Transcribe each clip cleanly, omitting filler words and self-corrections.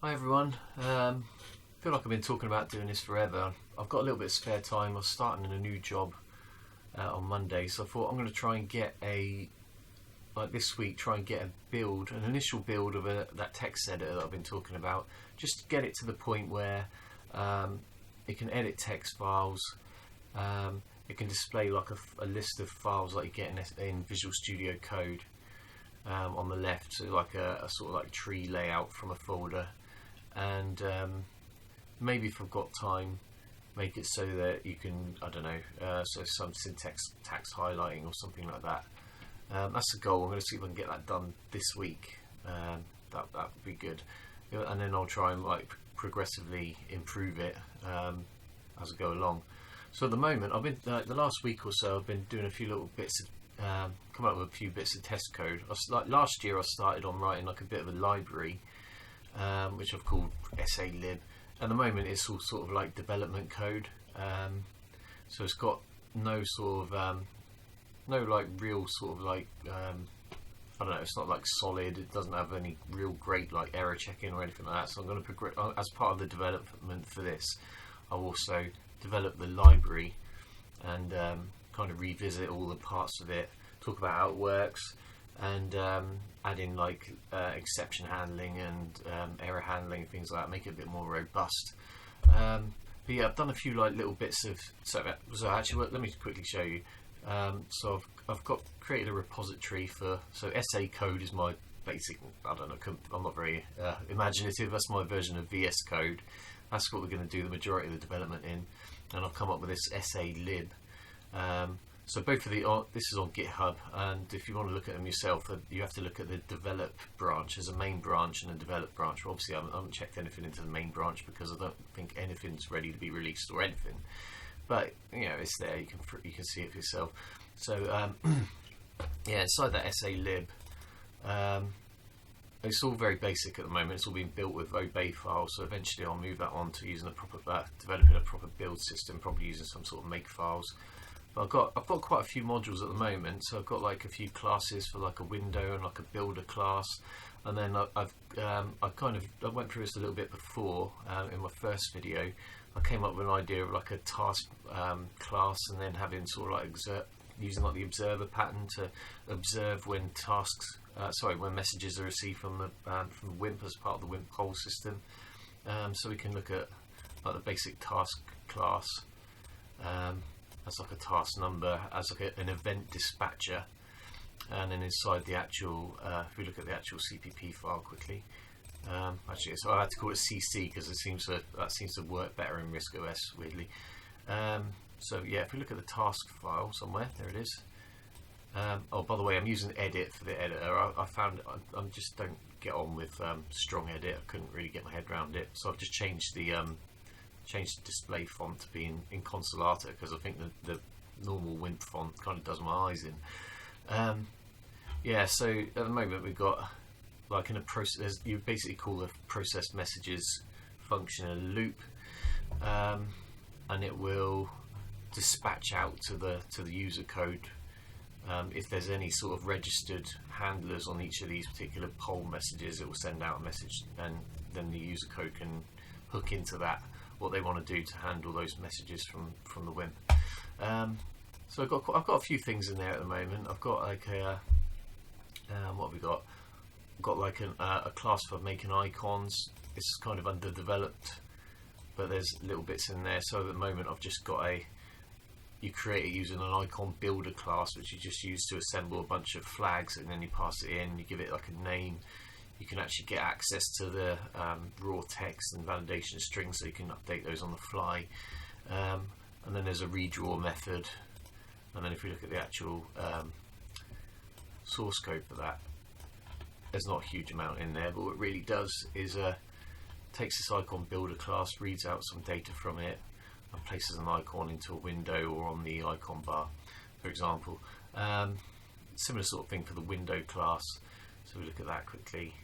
Hi everyone. I feel like I've been talking about doing this forever. I've got a little bit of spare time. I'm starting in a new job on Monday, so I thought I'm going to try and get this week, try and get an initial build of that text editor that I've been talking about. Just to get it to the point where it can edit text files. It can display like a list of files like you get in Visual Studio Code on the left, so like a sort of like tree layout from a folder. And maybe if I've got time, make it so that you can, I don't know, so some syntax highlighting or something like that. That's the goal. I'm going to see if I can get that done this week. That would be good, and then I'll try and like progressively improve it as I go along. So at the moment, I've been the last week or so, I've been doing a few little bits of coming up with a few bits of test code. Last year I started on writing like a bit of a library, which I've called SALib. At the moment it's all sort of like development code, so it's got no sort of no like real sort of like I don't know, it's not like solid, it doesn't have any real great like error checking or anything like that. So I'm going to progress as part of the development for this. I'll also develop the library and kind of revisit all the parts of it, talk about how it works, and add in like exception handling and error handling, things like that, make it a bit more robust. But yeah, I've done a few like little bits of so actually let me quickly show you. So I've created a repository for SACode is my basic, I don't know, I'm not very imaginative, that's my version of VS Code. That's what we're going to do the majority of the development in, and I've come up with this SALib. So both of this is on GitHub, and if you want to look at them yourself, you have to look at the develop branch. There's a main branch and a develop branch. Well, obviously I haven't checked anything into the main branch because I don't think anything's ready to be released or anything, but you know, it's there, you can see it for yourself. So yeah, inside that SALib, it's all very basic at the moment. It's all being built with obey files, so eventually I'll move that on to using developing a proper build system, probably using some sort of make files. But I've got quite a few modules at the moment, so I've got like a few classes for like a window and like a builder class, and then I went through this a little bit before in my first video. I came up with an idea of like a task class, and then having sort of like using like the observer pattern to observe when when messages are received from the WIMP as part of the WIMP whole system. So we can look at like the basic task class as like a task number, as like an event dispatcher, and then inside the actual, if we look at the actual CPP file quickly, actually, so I had to call it CC because that seems to work better in RISC OS, weirdly. So yeah, if we look at the task file somewhere, there it is. Oh, by the way, I'm using edit for the editor. I found I just don't get on with strong edit. I couldn't really get my head around it, so I've just changed the display font to be in Consolata, because I think the normal WIMP font kind of does my eyes in. Yeah, so at the moment we've got like in a process, you basically call the processed messages function a loop, and it will dispatch out to the user code if there's any sort of registered handlers on each of these particular poll messages. It will send out a message, and then the user code can hook into that what they want to do to handle those messages from the WIMP. So I've got a few things in there at the moment. I've got like what have we got? I've got like a class for making icons. It's kind of underdeveloped, but there's little bits in there. So at the moment I've just got you create it using an icon builder class, which you just use to assemble a bunch of flags, and then you pass it in, you give it like a name. You can actually get access to the raw text and validation strings, so you can update those on the fly. And then there's a redraw method. And then if we look at the actual source code for that, there's not a huge amount in there, but what it really does is takes this icon builder class, reads out some data from it, and places an icon into a window or on the icon bar, for example. Similar sort of thing for the window class. So we look at that quickly.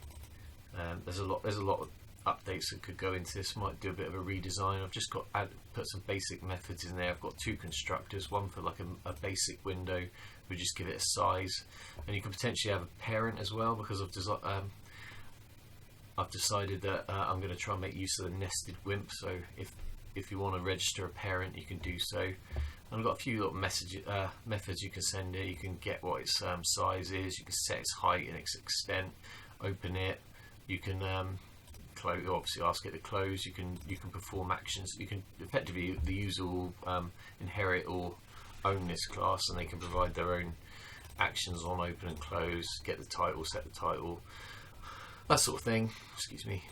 There's a lot of updates that could go into this. Might do a bit of a redesign. I've just put some basic methods in there. I've got two constructors, one for like a basic window, we just give it a size, and you can potentially have a parent as well, because I've decided that I'm going to try and make use of the nested WIMP. So if you want to register a parent, you can do so. And I've got a few little methods you can send it. You can get what its size is. You can set its height and its extent. Open it. You can close. Obviously, ask it to close. You can perform actions. You can effectively, the user will inherit or own this class, and they can provide their own actions on open and close. Get the title, set the title, that sort of thing. Excuse me.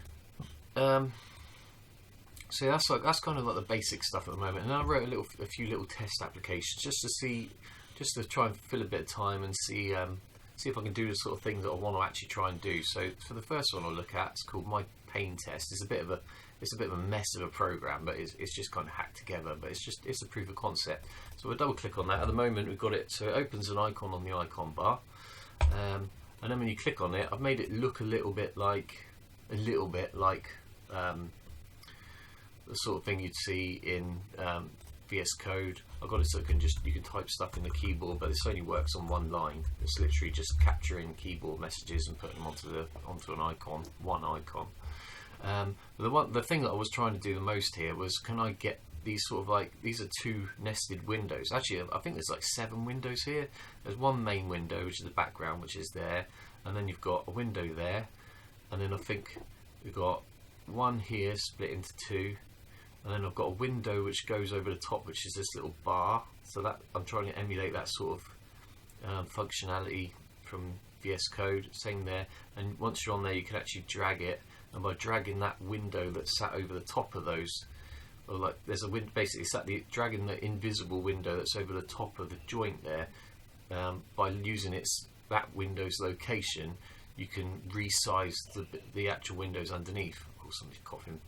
So that's kind of like the basic stuff at the moment. And I wrote a few little test applications just to try and fill a bit of time and see if I can do the sort of things that I want to actually try and do. So for the first one I'll look at, it's called My Pain Test. It's a bit of a mess of a program, but it's just kind of hacked together. But it's a proof of concept. So we'll double click on that. At the moment we've got it, so it opens an icon on the icon bar, and then when you click on it, I've made it look a little bit like the sort of thing you'd see in VS Code. I've got it so you can type stuff in the keyboard, but this only works on one line. It's literally just capturing keyboard messages and putting them onto an icon, one icon. The thing that I was trying to do the most here was, can I get these sort of these are two nested windows. Actually, I think there's like 7 windows here. There's one main window, which is the background, which is there, and then you've got a window there, and then I think we've got one here split into 2. And then I've got a window which goes over the top, which is this little bar. So that I'm trying to emulate that sort of functionality from VS Code. Same there. And once you're on there, you can actually drag it. And by dragging that window that's sat over the top of those, or like there's a window basically dragging the invisible window that's over the top of the joint there. By using that window's location, you can resize the actual windows underneath. Of course, somebody's coughing.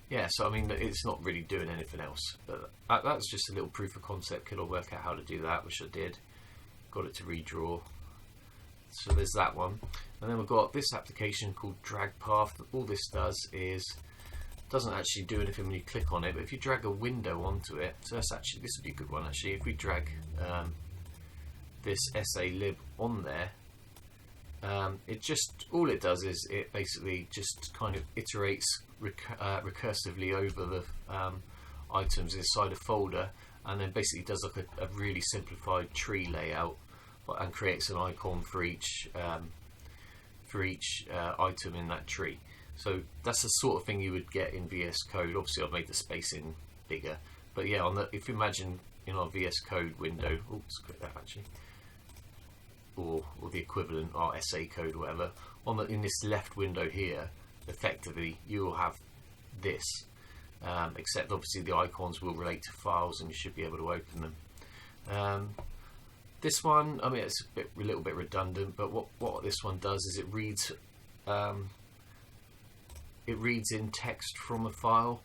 Yeah, so I mean, it's not really doing anything else, but that's just a little proof of concept. Could I work out how to do that, which I did. Got it to redraw. So there's that one. And then we've got this application called Drag Path. All this does is, doesn't actually do anything when you click on it, but if you drag a window onto it, so this would be a good one actually. If we drag this SALib on there, all it does is it basically just kind of iterates recursively over the items inside a folder, and then basically does like a really simplified tree layout and creates an icon for each item in that tree. So that's the sort of thing you would get in VS Code. Obviously I've made the spacing bigger, but yeah, if you imagine in our VS Code window, let's click that actually, or the equivalent, our SACode or whatever, in this left window here, effectively you will have this, except obviously the icons will relate to files and you should be able to open them. This one, I mean, it's a little bit redundant, but what this one does is it reads in text from a file,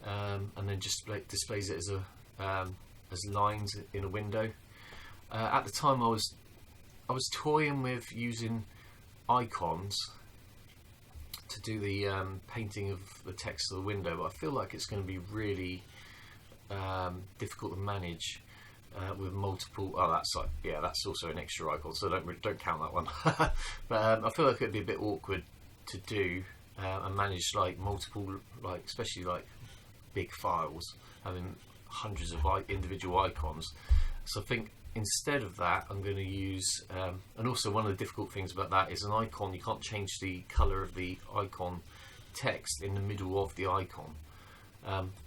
and then just displays it as lines in a window. At the time I was toying with using icons to do the painting of the text of the window, but I feel like it's going to be really difficult to manage with multiple. Oh, that's also an extra icon, so don't count that one. But I feel like it'd be a bit awkward to do and manage like multiple, especially like big files having hundreds of individual icons. So I think instead of that, I'm going to use, and also one of the difficult things about that is an icon, you can't change the color of the icon text in the middle of the icon.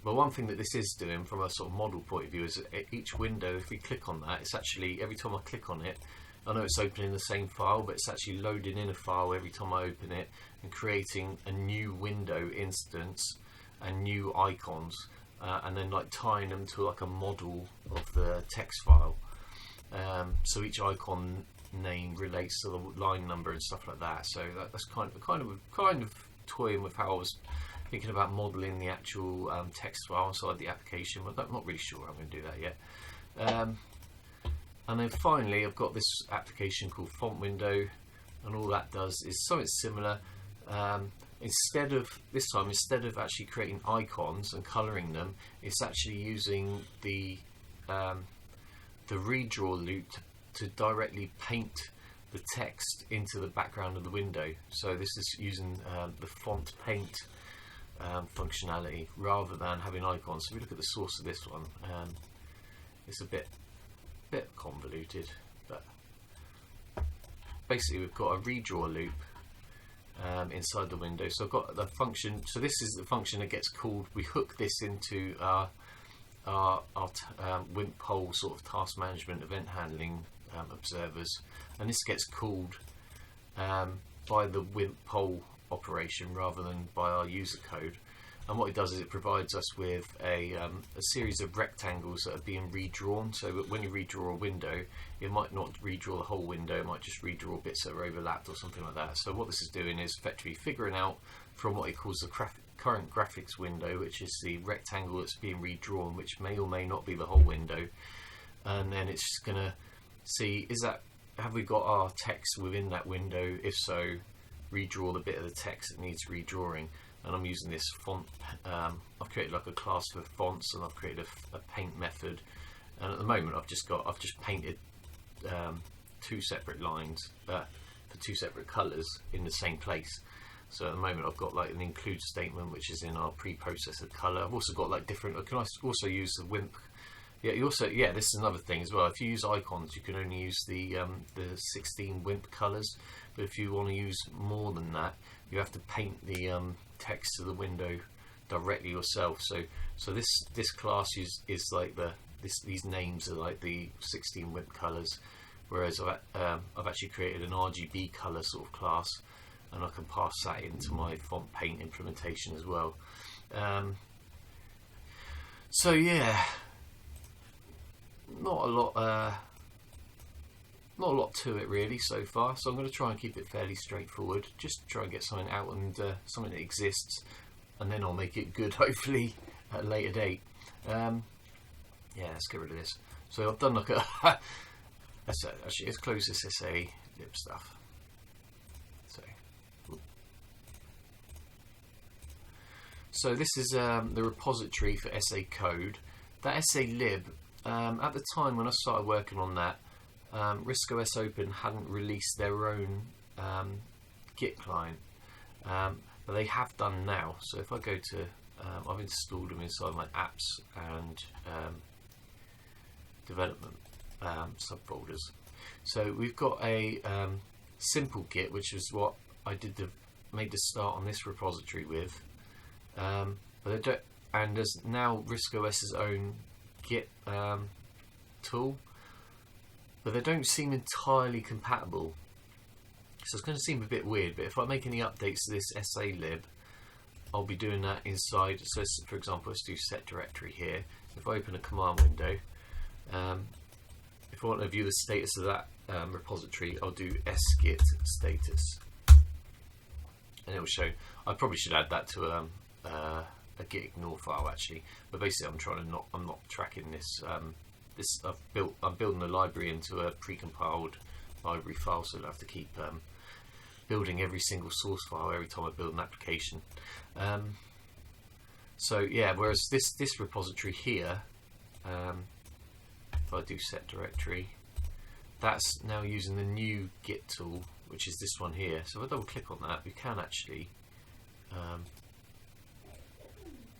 But one thing that this is doing from a sort of model point of view is each window, if we click on that, it's actually, every time I click on it, I know it's opening the same file, but it's actually loading in a file every time I open it and creating a new window instance and new icons, and then like tying them to like a model of the text file. So each icon name relates to the line number and stuff like that. So that's kind of toying with how I was thinking about modeling the actual text file inside the application, but I'm not really sure I'm going to do that yet. And then finally, I've got this application called Font Window, and all that does is something similar. Instead of actually creating icons and colouring them, it's actually using the redraw loop to directly paint the text into the background of the window. So this is using the font paint functionality rather than having icons. So if we look at the source of this one, it's a bit convoluted, but basically we've got a redraw loop inside the window. So I've got the function, so this is the function that gets called. We hook this into our WIMP poll sort of task management event handling observers, and this gets called by the WIMP poll operation rather than by our user code. And what it does is it provides us with a series of rectangles that are being redrawn. So that when you redraw a window, it might not redraw the whole window, it might just redraw bits that are overlapped or something like that. So what this is doing is effectively figuring out from what it calls the current graphics window, which is the rectangle that's being redrawn, which may or may not be the whole window, and then it's just going to see, have we got our text within that window? If so, redraw the bit of the text that needs redrawing. And I'm using this font. I've created like a class for fonts, and I've created a paint method. And at the moment, I've just painted two separate lines for two separate colours in the same place. So at the moment, I've got like an include statement, which is in our pre-processor colour. I've also got like different. I can also use the WIMP. Yeah, this is another thing as well. If you use icons, you can only use the 16 WIMP colours. But if you want to use more than that, you have to paint the text to the window directly yourself. So this class is like these names are like the 16 WIMP colours, whereas I've actually created an RGB colour sort of class, and I can pass that into my font paint implementation as well. So yeah, not a lot to it really so far, so I'm going to try and keep it fairly straightforward, just try and get something out, and something that exists, and then I'll make it good hopefully at a later date. Yeah, let's get rid of this. So I've done like a actually let's close this SALib stuff. So this is the repository for SACode. That SALib, at the time when I started working on that, RISC OS Open hadn't released their own Git client, but they have done now. So if I go to, I've installed them inside my apps and development subfolders. So we've got a simple Git, which is what I made the start on this repository with. But they don't, and there's now RISC OS's own Git tool, but they don't seem entirely compatible. So it's going to seem a bit weird, but if I make any updates to this SALib, I'll be doing that inside. So for example, let's do set directory here. If I open a command window, if I want to view the status of that repository, I'll do sgit status, and it will show. I probably should add that to a git ignore file actually, but basically I'm not tracking this. I'm building the library into a precompiled library file, so I don't have to keep building every single source file every time I build an application. So yeah, whereas this repository here, if I do set directory, that's now using the new Git tool, which is this one here. So if I double click on that, we can actually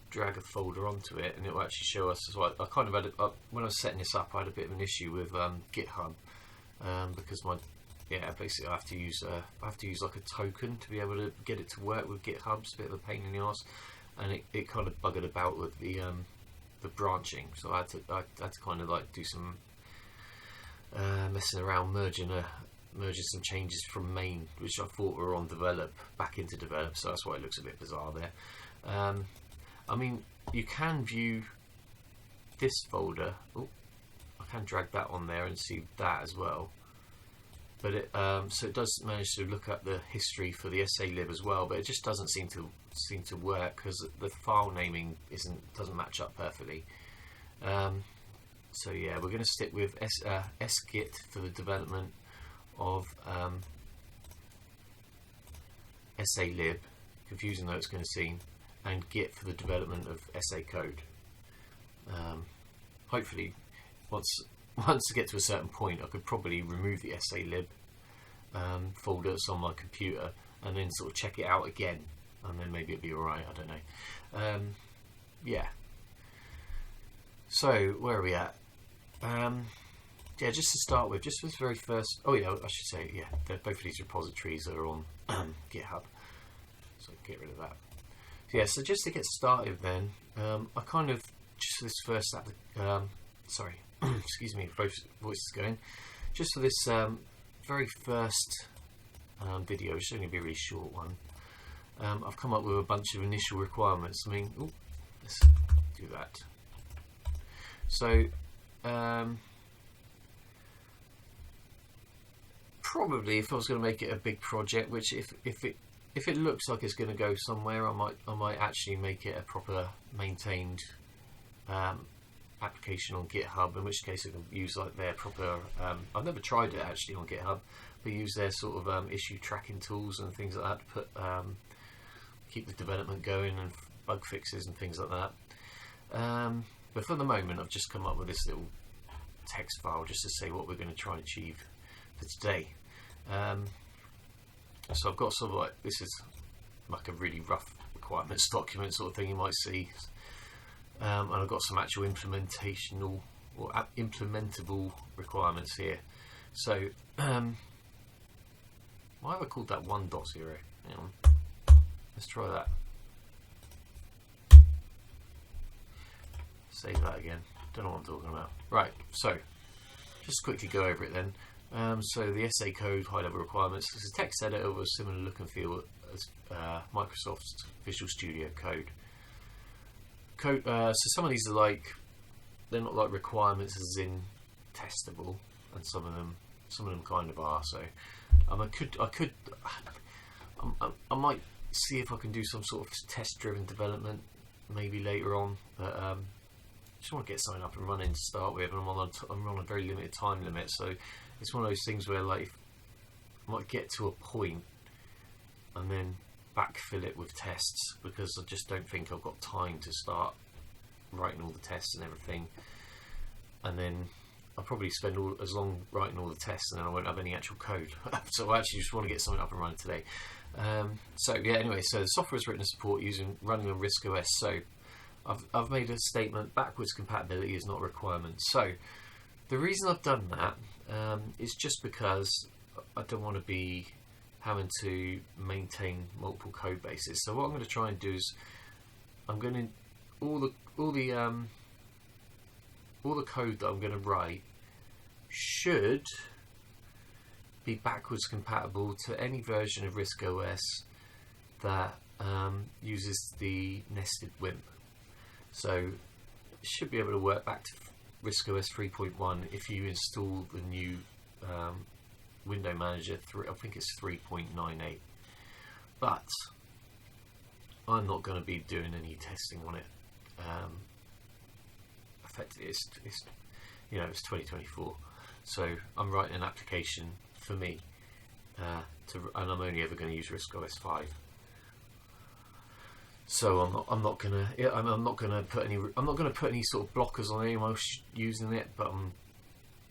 drag a folder onto it, and it will actually show us. So I kind of had when I was setting this up, I had a bit of an issue with GitHub because basically I have to use like a token to be able to get it to work with GitHub. It's a bit of a pain in the ass, and it kind of buggered about with the branching. So I had to kind of like do some messing around, merging some changes from main, which I thought were on develop, back into develop. So that's why it looks a bit bizarre there. I mean, you can view this folder. Oh, I can drag that on there and see that as well. But so it does manage to look at the history for the SALib as well, but it just doesn't seem to work because the file naming doesn't match up perfectly. So yeah, we're going to stick with sgit for the development of SALib, confusing though it's going to seem, and Git for the development of SACode. Hopefully, once I get to a certain point, I could probably remove the SALib folder that's on my computer, and then sort of check it out again, and then maybe it'll be alright, I don't know. Yeah. So, where are we at? Yeah, just to start with, just for this very first... Oh yeah, I should say, yeah, both of these repositories are on GitHub. So get rid of that. Yeah, so just to get started then, I kind of, just for this first... sorry, excuse me, both voices going. Just for this very first video, which is only going to be a really short one, I've come up with a bunch of initial requirements. I mean, ooh, let's do that. So, probably if I was going to make it a big project, which if it looks like it's going to go somewhere, I might actually make it a proper maintained application on GitHub. In which case, I can use like their proper. I've never tried it actually on GitHub, but use their sort of issue tracking tools and things like that to put keep the development going and bug fixes and things like that. But for the moment, I've just come up with this little text file just to say what we're going to try and achieve for today. So I've got sort of like, this is like a really rough requirements document sort of thing you might see, and I've got some actual implementational or implementable requirements here. So why have I called that 1.0? Hang on, let's try that. Save that again. Don't know what I'm talking about. Right, so just quickly go over it then. So the SACode high-level requirements. This is a text editor with a similar look and feel as Microsoft's Visual Studio Code. So some of these are like, they're not like requirements as in testable, and some of them kind of are. So I might see if I can do some sort of test-driven development maybe later on, but just want to get something up and running to start with, and I'm on a very limited time limit, so it's one of those things where like I might get to a point and then backfill it with tests, because I just don't think I've got time to start writing all the tests and everything, and then I'll probably spend as long writing all the tests and then I won't have any actual code. So I actually just want to get something up and running today. So yeah, anyway, so the software is written to support running on RISC OS. So I've made a statement, backwards compatibility is not a requirement. So the reason I've done that is just because I don't want to be having to maintain multiple code bases. So what I'm going to try and do is I'm going to all the code that I'm going to write should be backwards compatible to any version of RISC OS that uses the nested WIMP. So it should be able to work back to RISC OS 3.1 if you install the new window manager. I think it's 3.98. But I'm not going to be doing any testing on it. Effectively, it's 2024, so I'm writing an application for me, and I'm only ever going to use RISC OS 5. So I'm not gonna put any sort of blockers on anyone else using it, but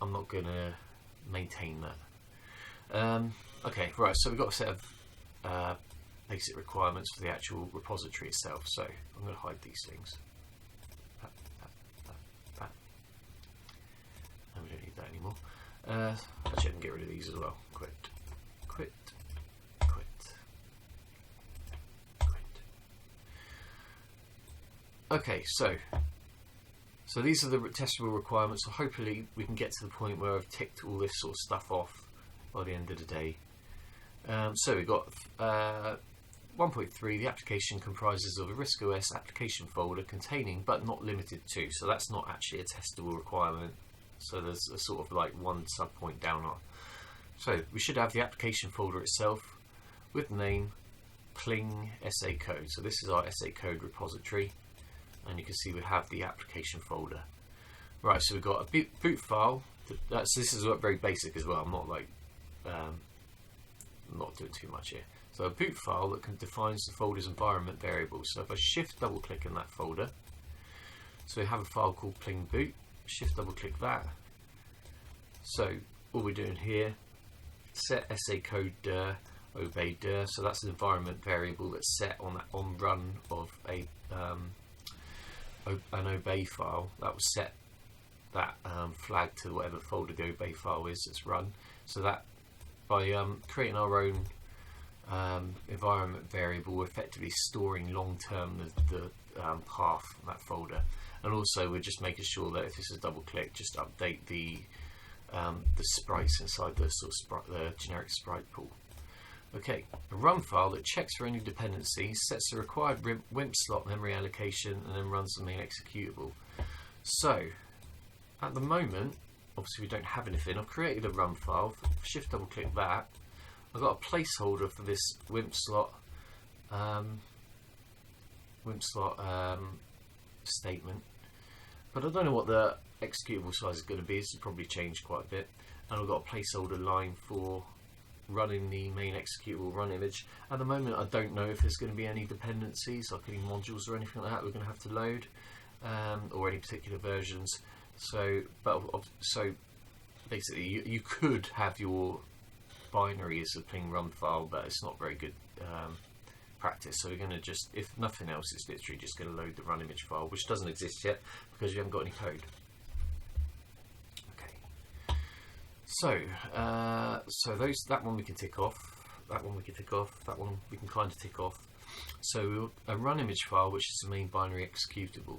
I'm not gonna maintain that. Okay, right. So we've got a set of basic requirements for the actual repository itself. So I'm going to hide these things. That. And we don't need that anymore. Actually, I can get rid of these as well. Quit. Okay, so these are the testable requirements. So hopefully we can get to the point where I've ticked all this sort of stuff off by the end of the day. So we've got 1.3. The application comprises of a RISC OS application folder containing but not limited to. So that's not actually a testable requirement. So there's a sort of like one sub point down on. So we should have the application folder itself with the name pling SACode. So this is our SACode repository. And you can see we have the application folder. Right, so we've got a boot file. This is very basic as well. I'm not like not doing too much here. So a boot file that defines the folder's environment variables. So if I shift double click in that folder, so we have a file called pling boot. Shift double click that. So all we're doing here set SACode dir obey dir. So that's an environment variable that's set on that on run of an obey file. That will set that flag to whatever folder the obey file is that's run. So that by creating our own environment variable, we're effectively storing long term the path from that folder. And also we're just making sure that if this is double click, just update the sprites inside the the generic sprite pool. Okay, a run file that checks for any dependencies, sets the required WIMP slot memory allocation, and then runs the main executable. So at the moment, obviously we don't have anything. I've created a run file. Shift double click that. I've got a placeholder for this WIMP slot statement, but I don't know what the executable size is going to be. This has probably changed quite a bit. And I've got a placeholder line for running the main executable run image. At the moment I don't know if there's going to be any dependencies, like any modules or anything like that we're going to have to load, or any particular versions. So basically you could have your binary as a plain run file, but it's not very good practice. So we're going to just, if nothing else, it's literally just going to load the run image file, which doesn't exist yet because you haven't got any code. So, that one we can tick off. That one we can tick off. That one we can kind of tick off. So a run image file, which is the main binary executable.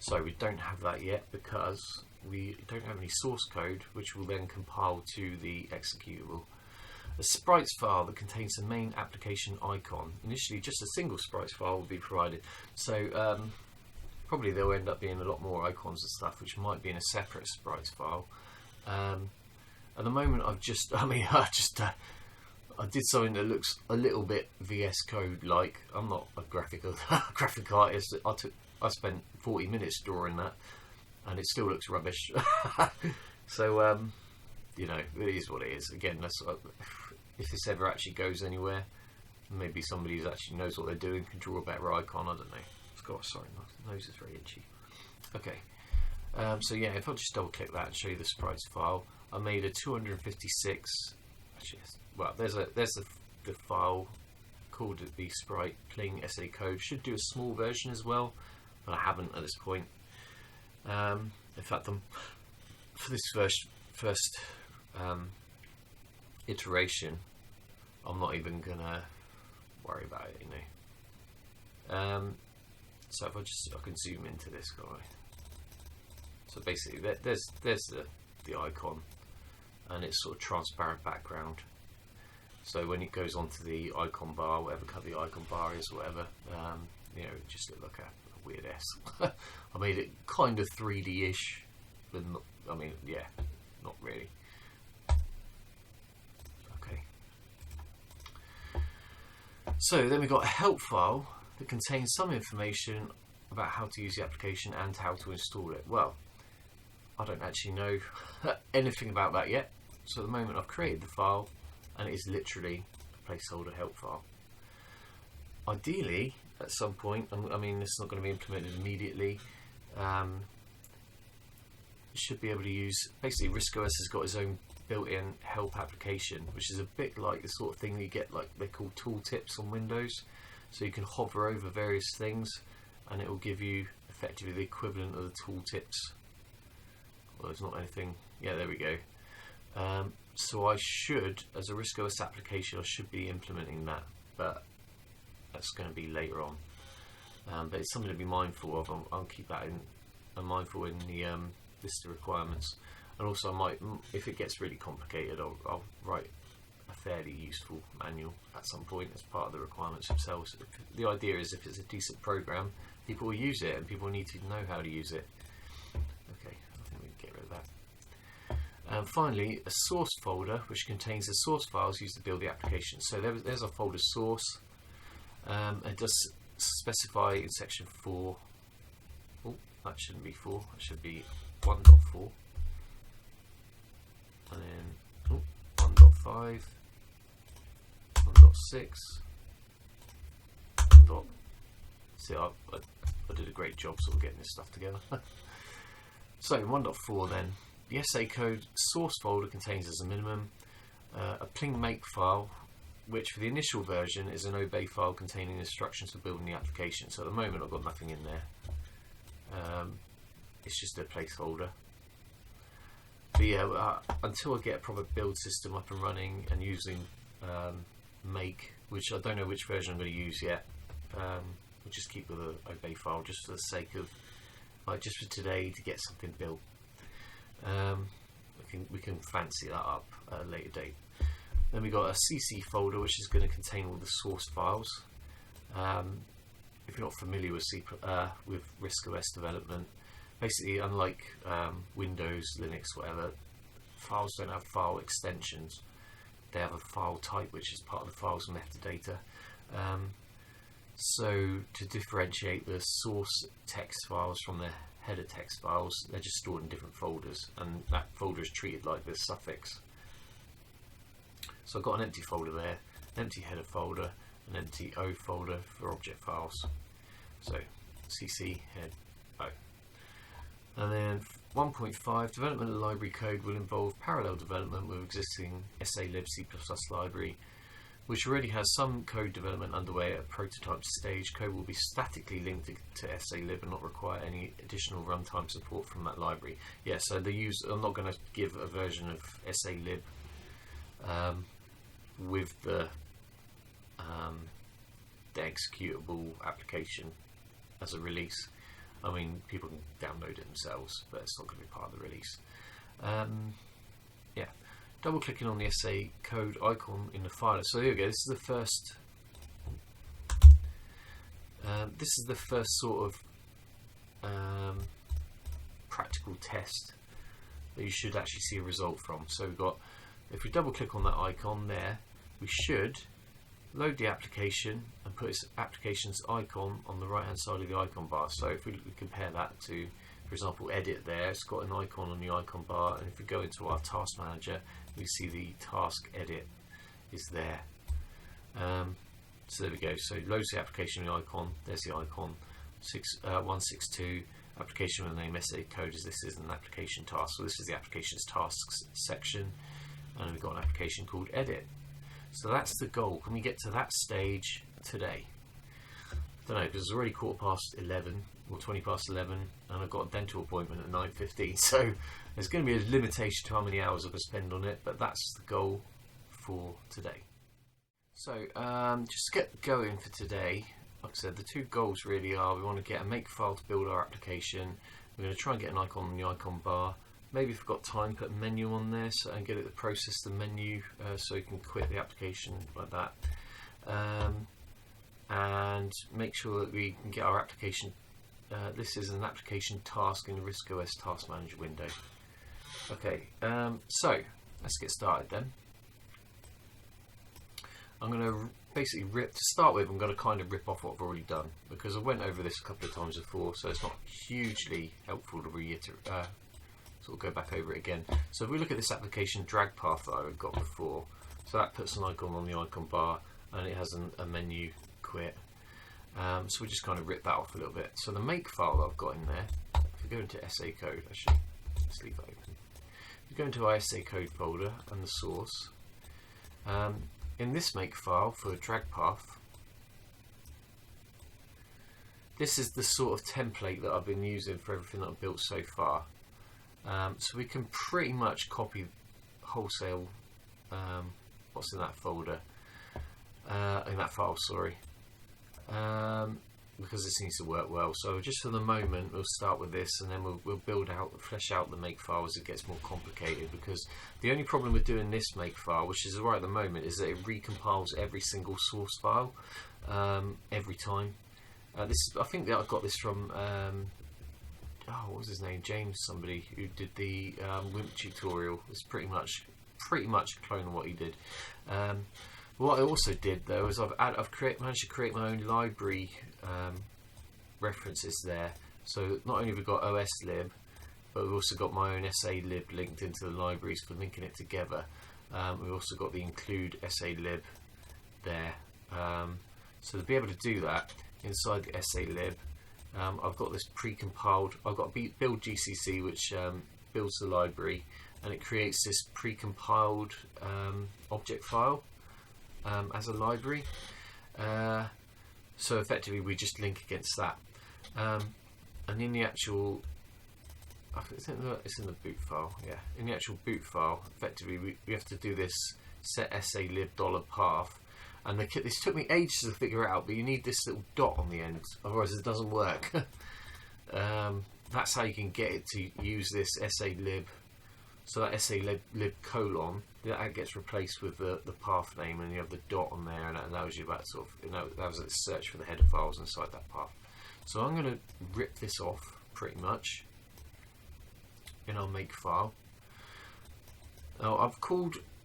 So we don't have that yet because we don't have any source code, which will then compile to the executable. A sprites file that contains the main application icon. Initially, just a single sprites file will be provided. So probably there will end up being a lot more icons and stuff, which might be in a separate sprites file. At the moment, I did something that looks a little bit VS Code like. I'm not a graphic artist. I spent 40 minutes drawing that, and it still looks rubbish. So you know, it is what it is. Again, if this ever actually goes anywhere, maybe somebody who actually knows what they're doing can draw a better icon. I don't know. Sorry, my nose is very itchy. Okay. So yeah, if I just double click that and show you the sprites file, I made a 256. Actually, well, there's the file called the sprite pling SACode. Should do a small version as well, but I haven't at this point. In fact, for this first iteration, I'm not even gonna worry about it, you know. So if I can zoom into this guy. So basically, there's the icon, and it's sort of transparent background. So when it goes onto the icon bar, whatever colour the icon bar is, whatever, you know, it just look like a weird S. I made it kind of 3D-ish, but not, I mean, yeah, not really. Okay. So then we've got a help file that contains some information about how to use the application and how to install it. Well, I don't actually know anything about that yet. So at the moment I've created the file, and it is literally a placeholder help file. Ideally, at some point, I mean, this is not going to be implemented immediately. You should be able to use, basically RISC OS has got its own built-in help application, which is a bit like the sort of thing that you get, like they're called tooltips on Windows. So you can hover over various things and it will give you effectively the equivalent of the tooltips. Well, there's not anything, yeah, there we go. So I should, as a RISC OS application, I should be implementing that, but that's going to be later on. But it's something to be mindful of. I'll keep that in mindful in the list of requirements. And also, I might, if it gets really complicated, I'll write a fairly useful manual at some point as part of the requirements themselves. The idea is, if it's a decent program, people will use it, and people need to know how to use it. Okay, I think we can get rid of that. Finally, a source folder which contains the source files used to build the application. So there's our folder source. It does specify in section 4. Oh, that shouldn't be 4. That should be 1.4. And then 1.5, 1.6. See, I did a great job sort of getting this stuff together. So in 1.4 then, the SACode source folder contains as a minimum a pling make file, which for the initial version is an obey file containing instructions for building the application. So at the moment I've got nothing in there. It's just a placeholder. But yeah, until I get a proper build system up and running and using make, which I don't know which version I'm going to use yet, we'll just keep with an obey file just for the sake of, like, just for today to get something built. We can fancy that up at a later date. Then we got a CC folder, which is going to contain all the source files. If you're not familiar with RISC OS development, basically, unlike Windows, Linux, whatever, files don't have file extensions. They have a file type, which is part of the file's metadata. So to differentiate the source text files from the header text files, they're just stored in different folders, and that folder is treated like this suffix. So I've got an empty folder there, an empty header folder, an empty O folder for object files. So CC head O. And then 1.5, development of library code will involve parallel development with existing SALib C++ library, which already has some code development underway at a prototype stage. Code will be statically linked to SALib and not require any additional runtime support from that library. Yeah, so I'm not going to give a version of SALib with the executable application as a release. I mean, people can download it themselves, but it's not going to be part of the release. Yeah, double clicking on the SACode icon in the file. So here we go. This is the first. This is the first sort of practical test that you should actually see a result from. So we've got, if we double click on that icon there, we should load the application and put its application's icon on the right hand side of the icon bar. So if we compare that to, for example, edit there, it's got an icon on the icon bar, and if we go into our task manager, we see the task edit is there. So there we go. So it loads the application icon, there's the icon, 162, application with the name SACode, as this is an application task. So this is the application's tasks section, and we've got an application called edit. So that's the goal. Can we get to that stage today? I don't know, because it's already 11:15 or 11:20, and I've got a dental appointment at 9:15. So there's going to be a limitation to how many hours I can spend on it, but that's the goal for today. So just to get going for today, like I said, the two goals really are: we want to get a make file to build our application. We're going to try and get an icon on the icon bar. Maybe if we've got time, put a menu on there and get it to process the menu so you can quit the application like that. And make sure that we can get our application. This is an application task in the RISC OS Task Manager window. Okay, so let's get started then. I'm going to basically to start with, I'm going to kind of rip off what I've already done, because I went over this a couple of times before, so it's not hugely helpful to reiterate. Sort of go back over it again. So if we look at this application drag path that I've got before, so that puts an icon on the icon bar, and it has a menu quit. So we just kind of rip that off a little bit. So the make file that I've got in there, if we go into SACode, actually, let's leave that open. If we go into our SACode folder and the source, in this make file for drag path, this is the sort of template that I've been using for everything that I've built so far. So we can pretty much copy wholesale what's in that folder, in that file, sorry, because this needs to work well. So just for the moment, we'll start with this, and then we'll flesh out the make file as it gets more complicated. Because the only problem with doing this make file, which is right at the moment, is that it recompiles every single source file every time. I think that I got this from. What was his name? James, somebody who did the WIMP tutorial. It's pretty much a clone of what he did. What I also did though is I've managed to create my own library references there. So not only have we got OSLib, but we've also got my own SALib linked into the libraries for linking it together. We've also got the include SALib there. So to be able to do that inside the SALib, I've got this pre-compiled. I've got build GCC, which builds the library, and it creates this pre-compiled object file as a library. So effectively we just link against that, and in the actual, I think it's in the boot file, yeah, in the actual boot file, effectively we have to do this set SALib $path, and this took me ages to figure it out, but you need this little dot on the end, otherwise it doesn't work. That's how you can get it to use this SALib. So that SALib colon, that gets replaced with the path name, and you have the dot on there, and that allows you that sort of, that was a search for the header files inside that path. So I'm going to rip this off pretty much in our make file. Now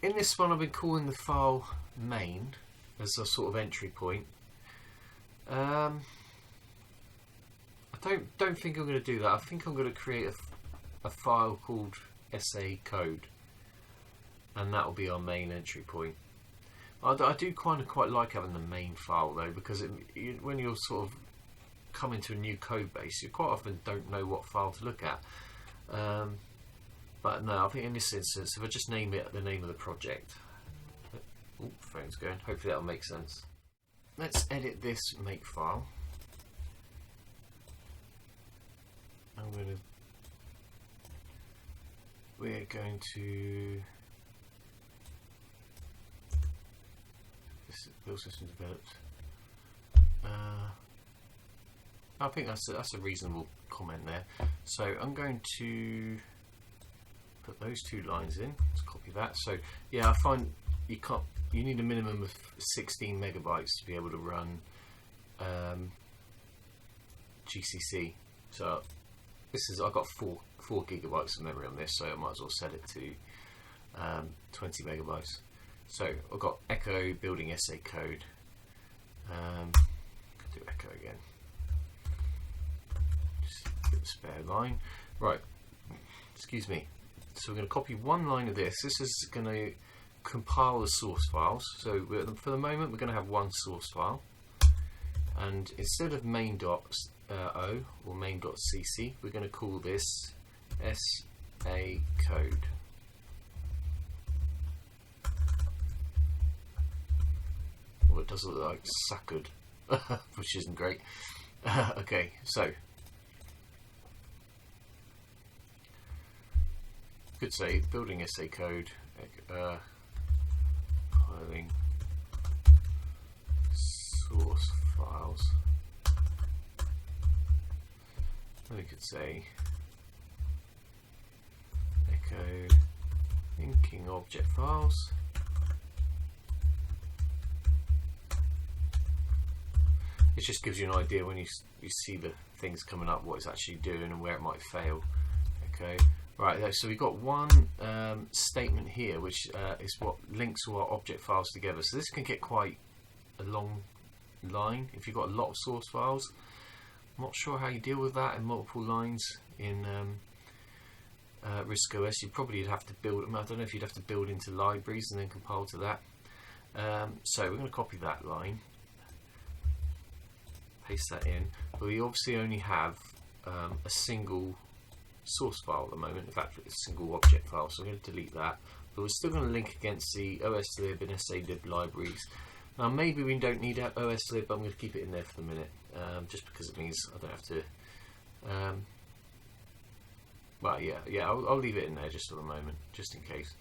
in this one I've been calling the file main as a sort of entry point. I don't think I'm going to do that. I think I'm going to create a file called SACode, and that will be our main entry point. I do quite like having the main file though, because when you're sort of coming to a new code base, you quite often don't know what file to look at. But no, I think in this instance, if I just name it the name of the project. Oh, phone's going. Hopefully that'll make sense. Let's edit this make file. We're going to this build system developed. I think that's a reasonable comment there. So I'm going to put those two lines in. Let's copy that. So yeah, I find you need a minimum of 16 megabytes to be able to run GCC. So I've got 4 gigabytes of memory on this, so I might as well set it to 20 megabytes. So I've got echo building SACode. Do echo again. Just give a spare line. Right. Excuse me. So we're going to copy one line of this. This is going to compile the source files. So for the moment, we're going to have one source file, and instead of main.o or main.cc, we're going to call this SACode. Well, it does look like SACode, which isn't great. Okay, so could say building SACode, compiling source files. We could say echo linking object files. It just gives you an idea when you see the things coming up, what it's actually doing and where it might fail. Okay, right, so we've got one statement here, which is what links all our object files together. So this can get quite a long line if you've got a lot of source files. I'm not sure how you deal with that in multiple lines in RISC OS. You probably have to build, I don't know if you'd have to build into libraries and then compile to that. So we're going to copy that line, paste that in, but we obviously only have a single source file at the moment, in fact a single object file, so I'm going to delete that, but we're still going to link against the OSLib and SALib libraries. Now maybe we don't need OSLib, but I'm going to keep it in there for the minute, just because it means I don't have to, well yeah, I'll leave it in there just for the moment, just in case.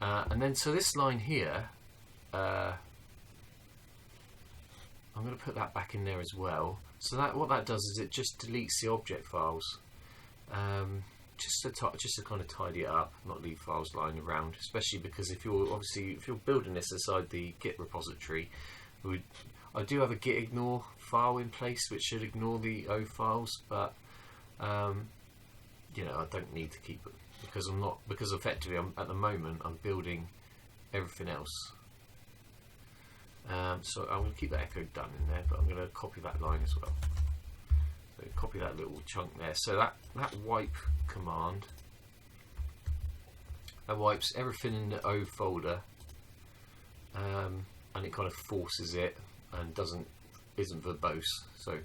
And then so this line here, I'm going to put that back in there as well. So that what that does is it just deletes the object files, just to kind of tidy it up, not leave files lying around. Especially because if you're building this inside the Git repository, I do have a git ignore file in place which should ignore the O files, but you know, I don't need to keep it because effectively at the moment I'm building everything else. So I'm going to keep that echo done in there, but I'm going to copy that line as well. So copy that little chunk there. So that wipe command, that wipes everything in the O folder, and it kind of forces it and isn't verbose. So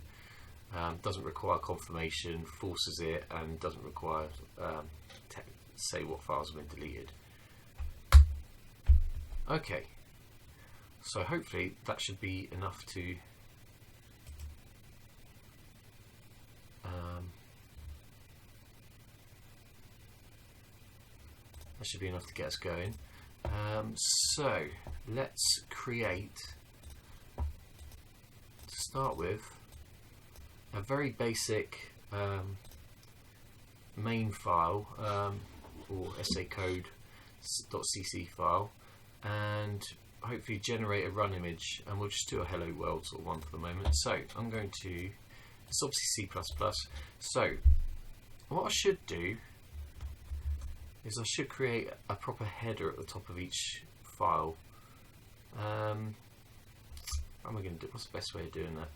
doesn't require confirmation, forces it, and doesn't require say what files have been deleted. Okay, so hopefully that should be enough to get us going. So let's create, to start with, a very basic main file, or SACode.cc file, and hopefully generate a run image, and we'll just do a hello world sort of one for the moment. So I'm going to, it's obviously C++, so what I should do is I should create a proper header at the top of each file. How am I going to do? What's the best way of doing that?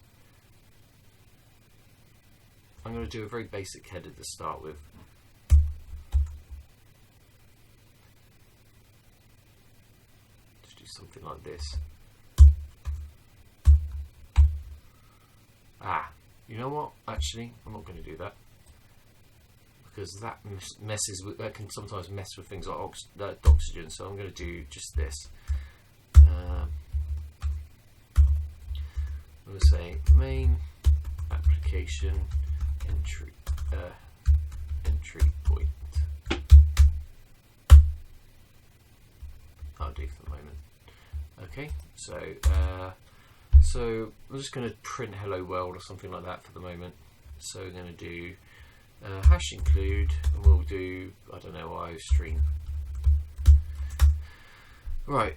I'm going to do a very basic header to start with. Just do something like this. You know what? Actually, I'm not going to do that, because that messes with, that can sometimes mess with things like oxygen. So I'm going to do just this. I'm going to say main application entry point. I'll do for the moment. Okay, so so I'm just going to print hello world or something like that for the moment. So we're going to do hash include, and we'll do, I don't know, iostream. Right.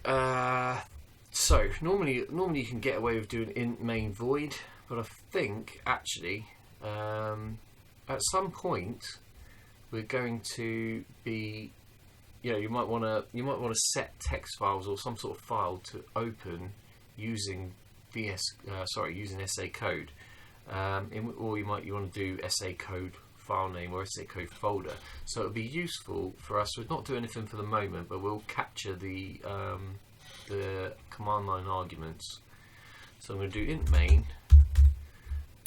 So normally you can get away with doing int main void, but I think actually at some point we're going to be, you might want to set text files or some sort of file to open using using SACode, or you want to do SACode file name or SACode folder. So it would be useful for us. We'll not do anything for the moment, but we'll capture the command line arguments. So I'm going to do int main,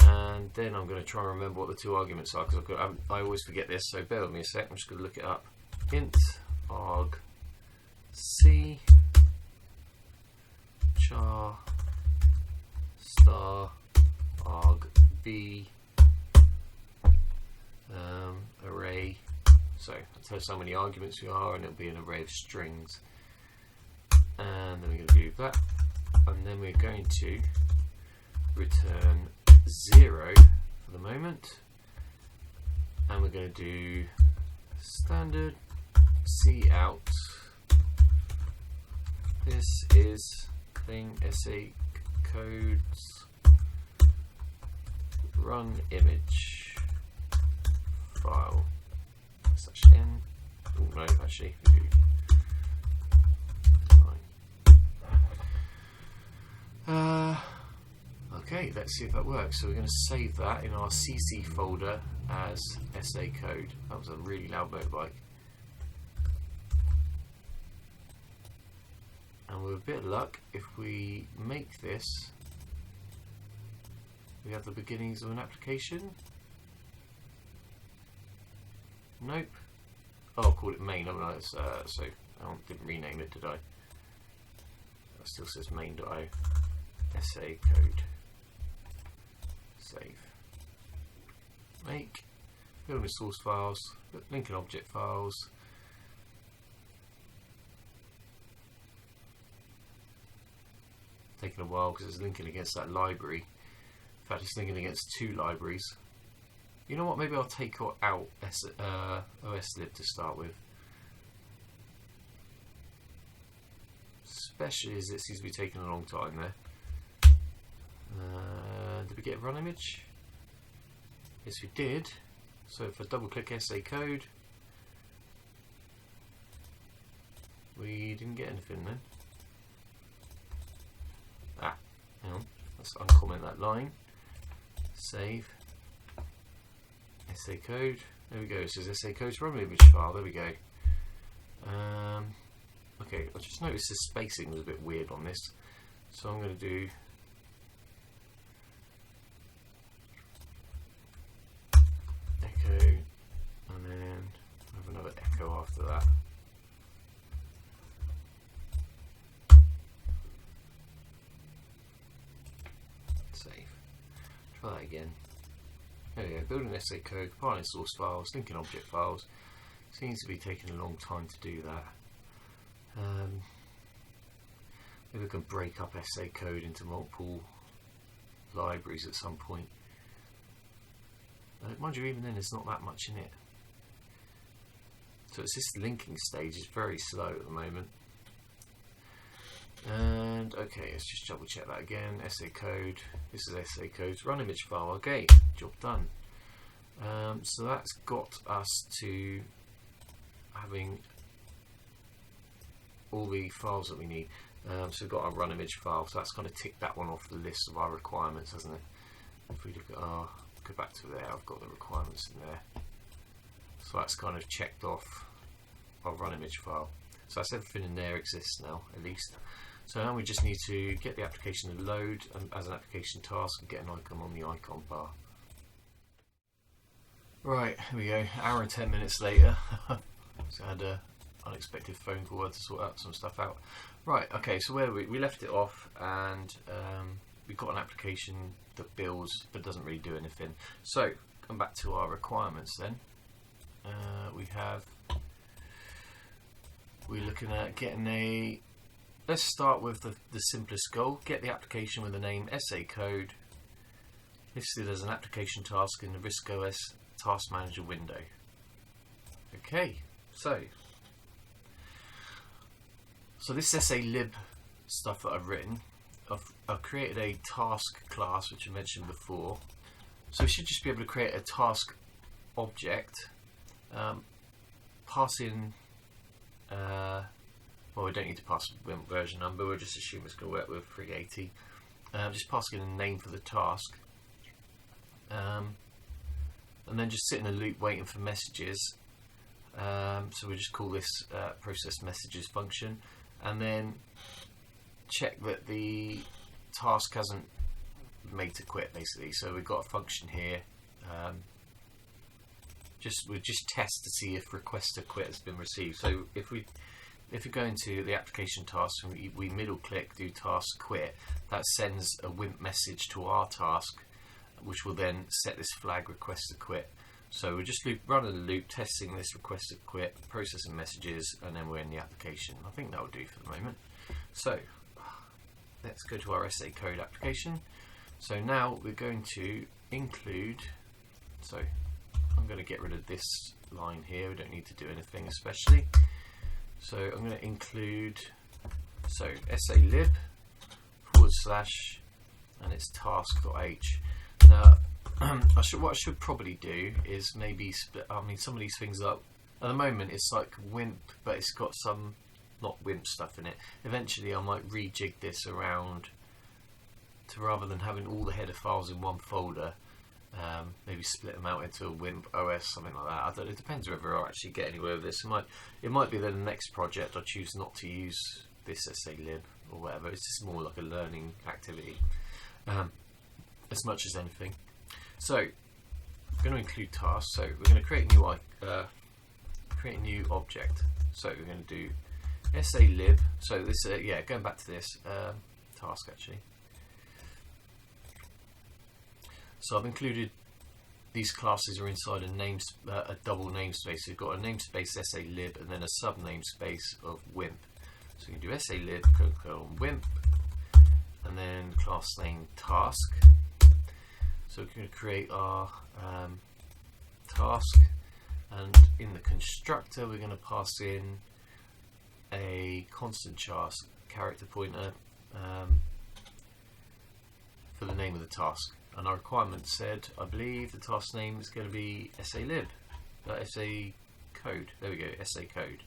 and then I'm going to try and remember what the two arguments are, because I always forget this. So bear with me a sec. I'm just going to look it up. Int arg c char star arg b array. So that tells how many arguments we are, and it'll be an array of strings. And then we're going to do that, and then we're going to return 0 for the moment, and we're going to do standard cout. This is thing SACode's run image file /n. Oh no, actually we do. Okay, let's see if that works. So we're going to save that in our CC folder as SACode. That was a really loud motorbike. And with a bit of luck, if we make this, we have the beginnings of an application. Nope. Oh, I'll call it main. So I didn't rename it, did I? It still says main.io. SACode. Save. Make. Building source files. Linking object files. Taking a while because it's linking against that library. In fact, it's linking against two libraries. You know what? Maybe I'll take out OSLib to start with. Especially as it seems to be taking a long time there. Did we get a run image? Yes, we did. So if I double click SACode, we didn't get anything then. Hang on. Let's uncomment that line. Save. SACode. There we go. It says SACode's run image file. There we go. Okay, I just noticed the spacing was a bit weird on this, so I'm going to do echo, and then have another echo after Save. Try that again. There we go. Building SACode, compiling source files, linking object files. Seems to be taking a long time to do that. Maybe we can break up SACode into multiple libraries at some point. Mind you, even then there's not that much in it. So it's this linking stage is very slow at the moment. And okay, let's just double check that again. SACode, this is SACode, run image file. Okay, job done. So that's got us to having all the files that we need. So we've got our run image file, so that's kind of ticked that one off the list of our requirements, hasn't it? If we look at our, go back to there, I've got the requirements in there. So that's kind of checked off our run image file. So that's everything in there exists now, at least. So now we just need to get the application to load as an application task and get an icon on the icon bar. Right, here we go, hour and 10 minutes later. So I had an unexpected phone call, I had to sort out some stuff out. Right, okay, so where we left it off, and we've got an application that builds but doesn't really do anything. So, come back to our requirements then. We're looking at getting a, let's start with the simplest goal, get the application with the name SACode listed as an application task in the RISC OS Task Manager window. Okay, so this SALib stuff that I've written, I've created a task class which I mentioned before. So we should just be able to create a task object, pass in, well, we don't need to pass WIMP version number, we'll just assume it's going to work with 380. Just pass in a name for the task, and then just sit in a loop waiting for messages. So we just call this process messages function, and then check that the task hasn't made to quit, basically. So we've got a function here. We just test to see if request to quit has been received. So if we go into the application task and we middle click do task quit, that sends a WIMP message to our task, which will then set this flag request to quit. So we're just running the loop, testing this request to quit, processing messages, and then we're in the application. I think that will do for the moment. So let's go to our SACode application. So now we're going to include, so I'm going to get rid of this line here, we don't need to do anything especially. So I'm going to include, so SALib / and it's task.h. Now what I should probably do is maybe split, some of these things up. At the moment it's like WIMP, but it's got some not WIMP stuff in it. Eventually I might rejig this around to, rather than having all the header files in one folder, maybe split them out into a WIMP OS, something like that. I don't, it depends whether I'll actually get anywhere with this. It might be that the next project I choose not to use this SALib or whatever. It's just more like a learning activity, as much as anything. So I'm going to include tasks. So we're going to create a new object. So we're going to do SALib. So this, yeah, going back to this task actually. So I've included these classes are inside a double namespace. So you've got a namespace SALib and then a sub namespace of WIMP. So you can do SALib WIMP and then class name task. So we're going to create our task, and in the constructor we're going to pass in a constant character pointer for the name of the task. And our requirement said, I believe the task name is going to be SALib, SACode. There we go, SACode.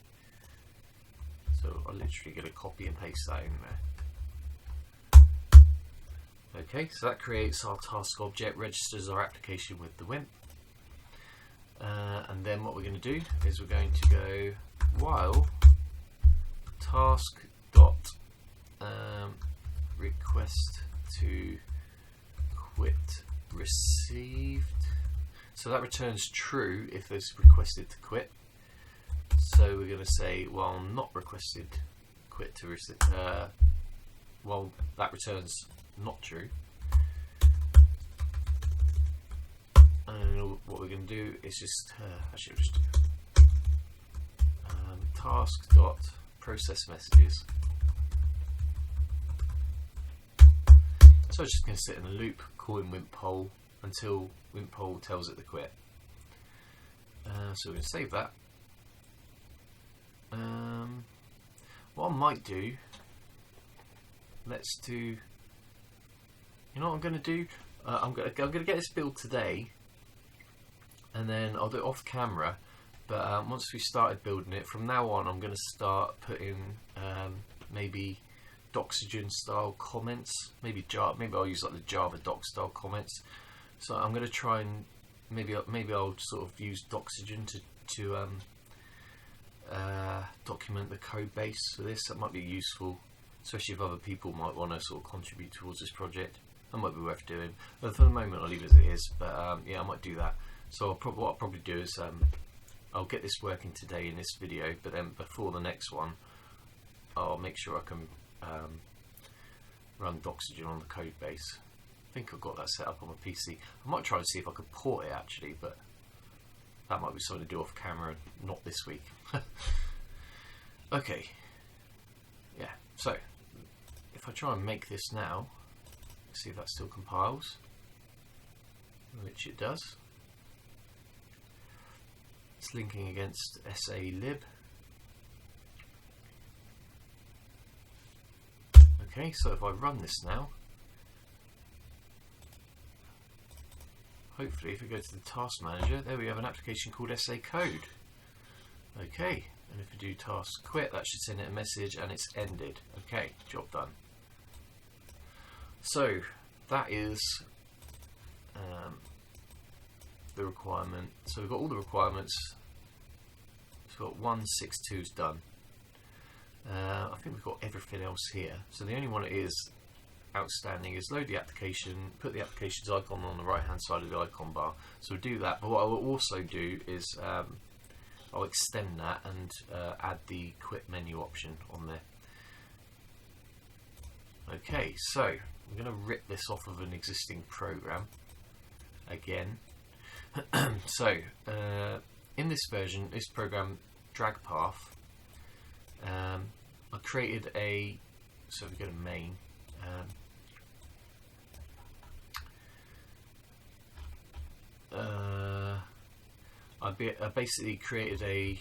So I'm literally going to copy and paste that in there. Okay, so that creates our task object, registers our application with the WIMP. And then what we're going to do is we're going to go while task dot request to quit received. So that returns true if it's requested to quit. So we're going to say while not requested quit to receive, well, that returns not true. we're going to do is just task dot process messages. So I'm just going to sit in a loop calling WIMP-poll until WIMP-poll tells it to quit. So we're going to save that. What I might do, let's do, you know what I'm going to do? I'm going to get this build today, and then I'll do it off camera. But once we started building it, from now on I'm going to start putting maybe Doxygen style comments, maybe I'll use like the Java doc style comments. So I'm going to try and maybe I'll sort of use Doxygen to document the code base for this. That might be useful, especially if other people might want to sort of contribute towards this project. That might be worth doing. But for the moment I'll leave it as it is, but yeah, I might do that. So what I'll probably do is I'll get this working today in this video, but then before the next one I'll make sure I can run Doxygen on the code base. I think I've got that set up on my PC. I might try and see if I could port it actually, but that might be something to do off camera, not this week. Okay, yeah, so if I try and make this now, see if that still compiles, which it does. It's linking against SALib. Okay, so if I run this now, hopefully if we go to the task manager, there we have an application called SACode. Okay, and if we do task quit, that should send it a message and it's ended. Okay, job done. So that is the requirement. So we've got all the requirements. We've got 162's done. I think we've got everything else here. So the only one that is outstanding is load the application, put the application's icon on the right hand side of the icon bar. So we'll do that, but what I will also do is I'll extend that and add the quit menu option on there. Okay, so I'm going to rip this off of an existing program again. So in this version, this program drag path, I created a, so we go to main, I basically created a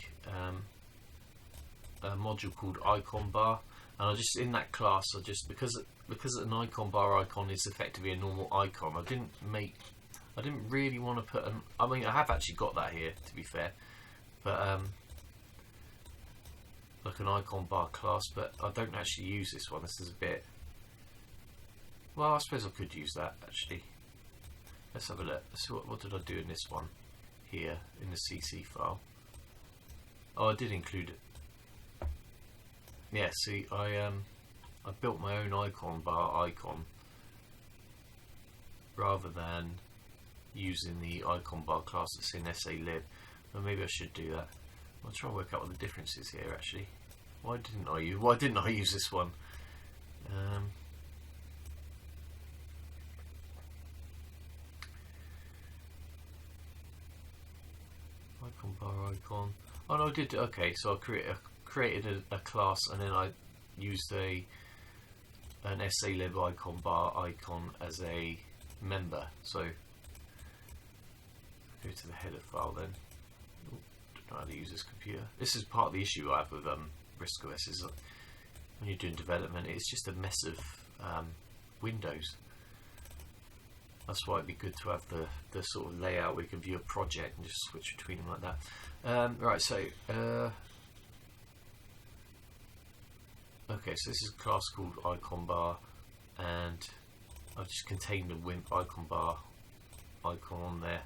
module called icon bar, and I just, in that class, I just, because an icon bar icon is effectively a normal icon, I didn't really want to put an, I mean I have actually got that here to be fair, but like an icon bar class, but I don't actually use this one. This is a bit, well, I suppose I could use that actually. Let's have a look. Let's see what did I do in this one here in the CC file. Oh, I did include it. Yeah, see, I built my own icon bar icon rather than using the icon bar class that's in SALib. Well, maybe I should do that. I'll try and work out what the difference is here actually. Why didn't I use this one? Icon bar icon. Oh no, I did. Okay, so I created a class and then I used an SALib icon bar icon as a member. So go to the header file then. Ooh, don't know how to use this computer. This is part of the issue I have with RISC OS, is when you're doing development, it's just a mess of windows. That's why it'd be good to have the sort of layout where you can view a project and just switch between them like that. Right, so okay, so this is a class called icon bar, and I've just contained a WIMP icon bar icon on there,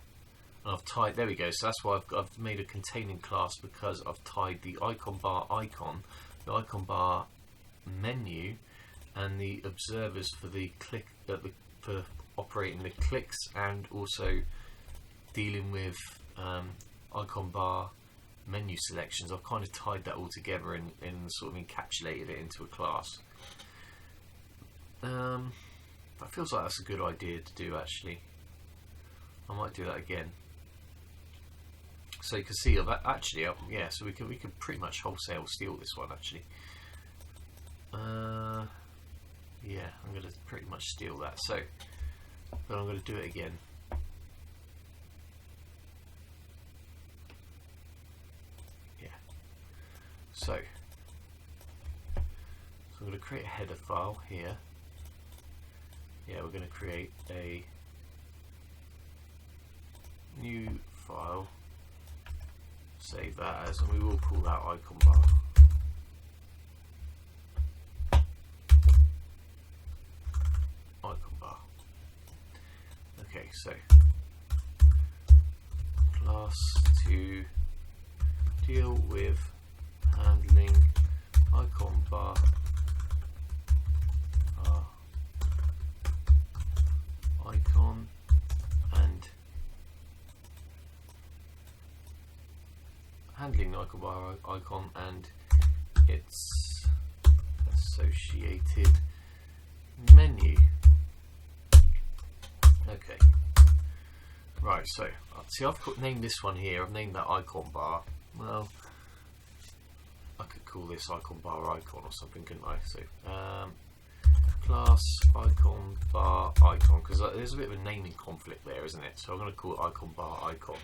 and I've tied, there we go, so that's why I've made a containing class, because I've tied the icon bar icon, the icon bar menu, and the observers for the click, for operating the clicks, and also dealing with icon bar menu selections. I've kind of tied that all together and sort of encapsulated it into a class. That feels like that's a good idea to do actually. I might do that again. So you can see actually, yeah. So we could pretty much wholesale steal this one actually. Yeah, I'm going to pretty much steal that. So, but I'm going to do it again. Yeah. So I'm going to create a header file here. Yeah, we're going to create a new file. Save that as, and we will call that icon bar. Okay, so class to deal with handling icon bar icon and handling the icon bar icon and its associated menu. Okay, right, so see I've named this one here, I've named that icon bar. Well, I could call this icon bar icon or something, couldn't I? So class icon bar icon, because there's a bit of a naming conflict there, isn't it? So I'm going to call it icon bar icon.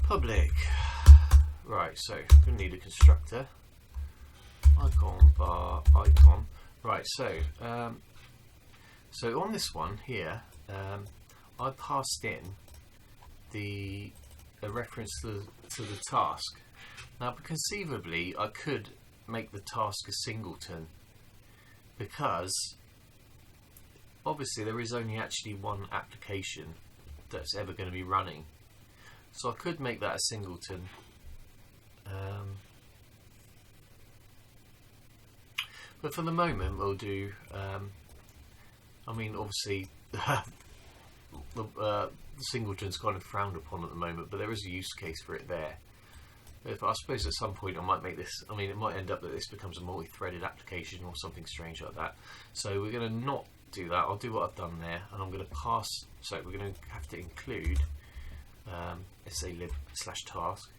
Public. Right, so I'm going to need a constructor. Icon bar icon. Right, so so on this one here, I passed in a reference to the task. Now, conceivably, I could make the task a singleton, because obviously there is only actually one application that's ever going to be running. So I could make that a singleton. But for the moment, we'll do. I mean, obviously, the singleton's kind of frowned upon at the moment, but there is a use case for it there. If I suppose at some point I might make this. I mean, it might end up that this becomes a multi-threaded application or something strange like that. So we're going to not do that. I'll do what I've done there, and I'm going to pass. So we're going to have to include SALib/task.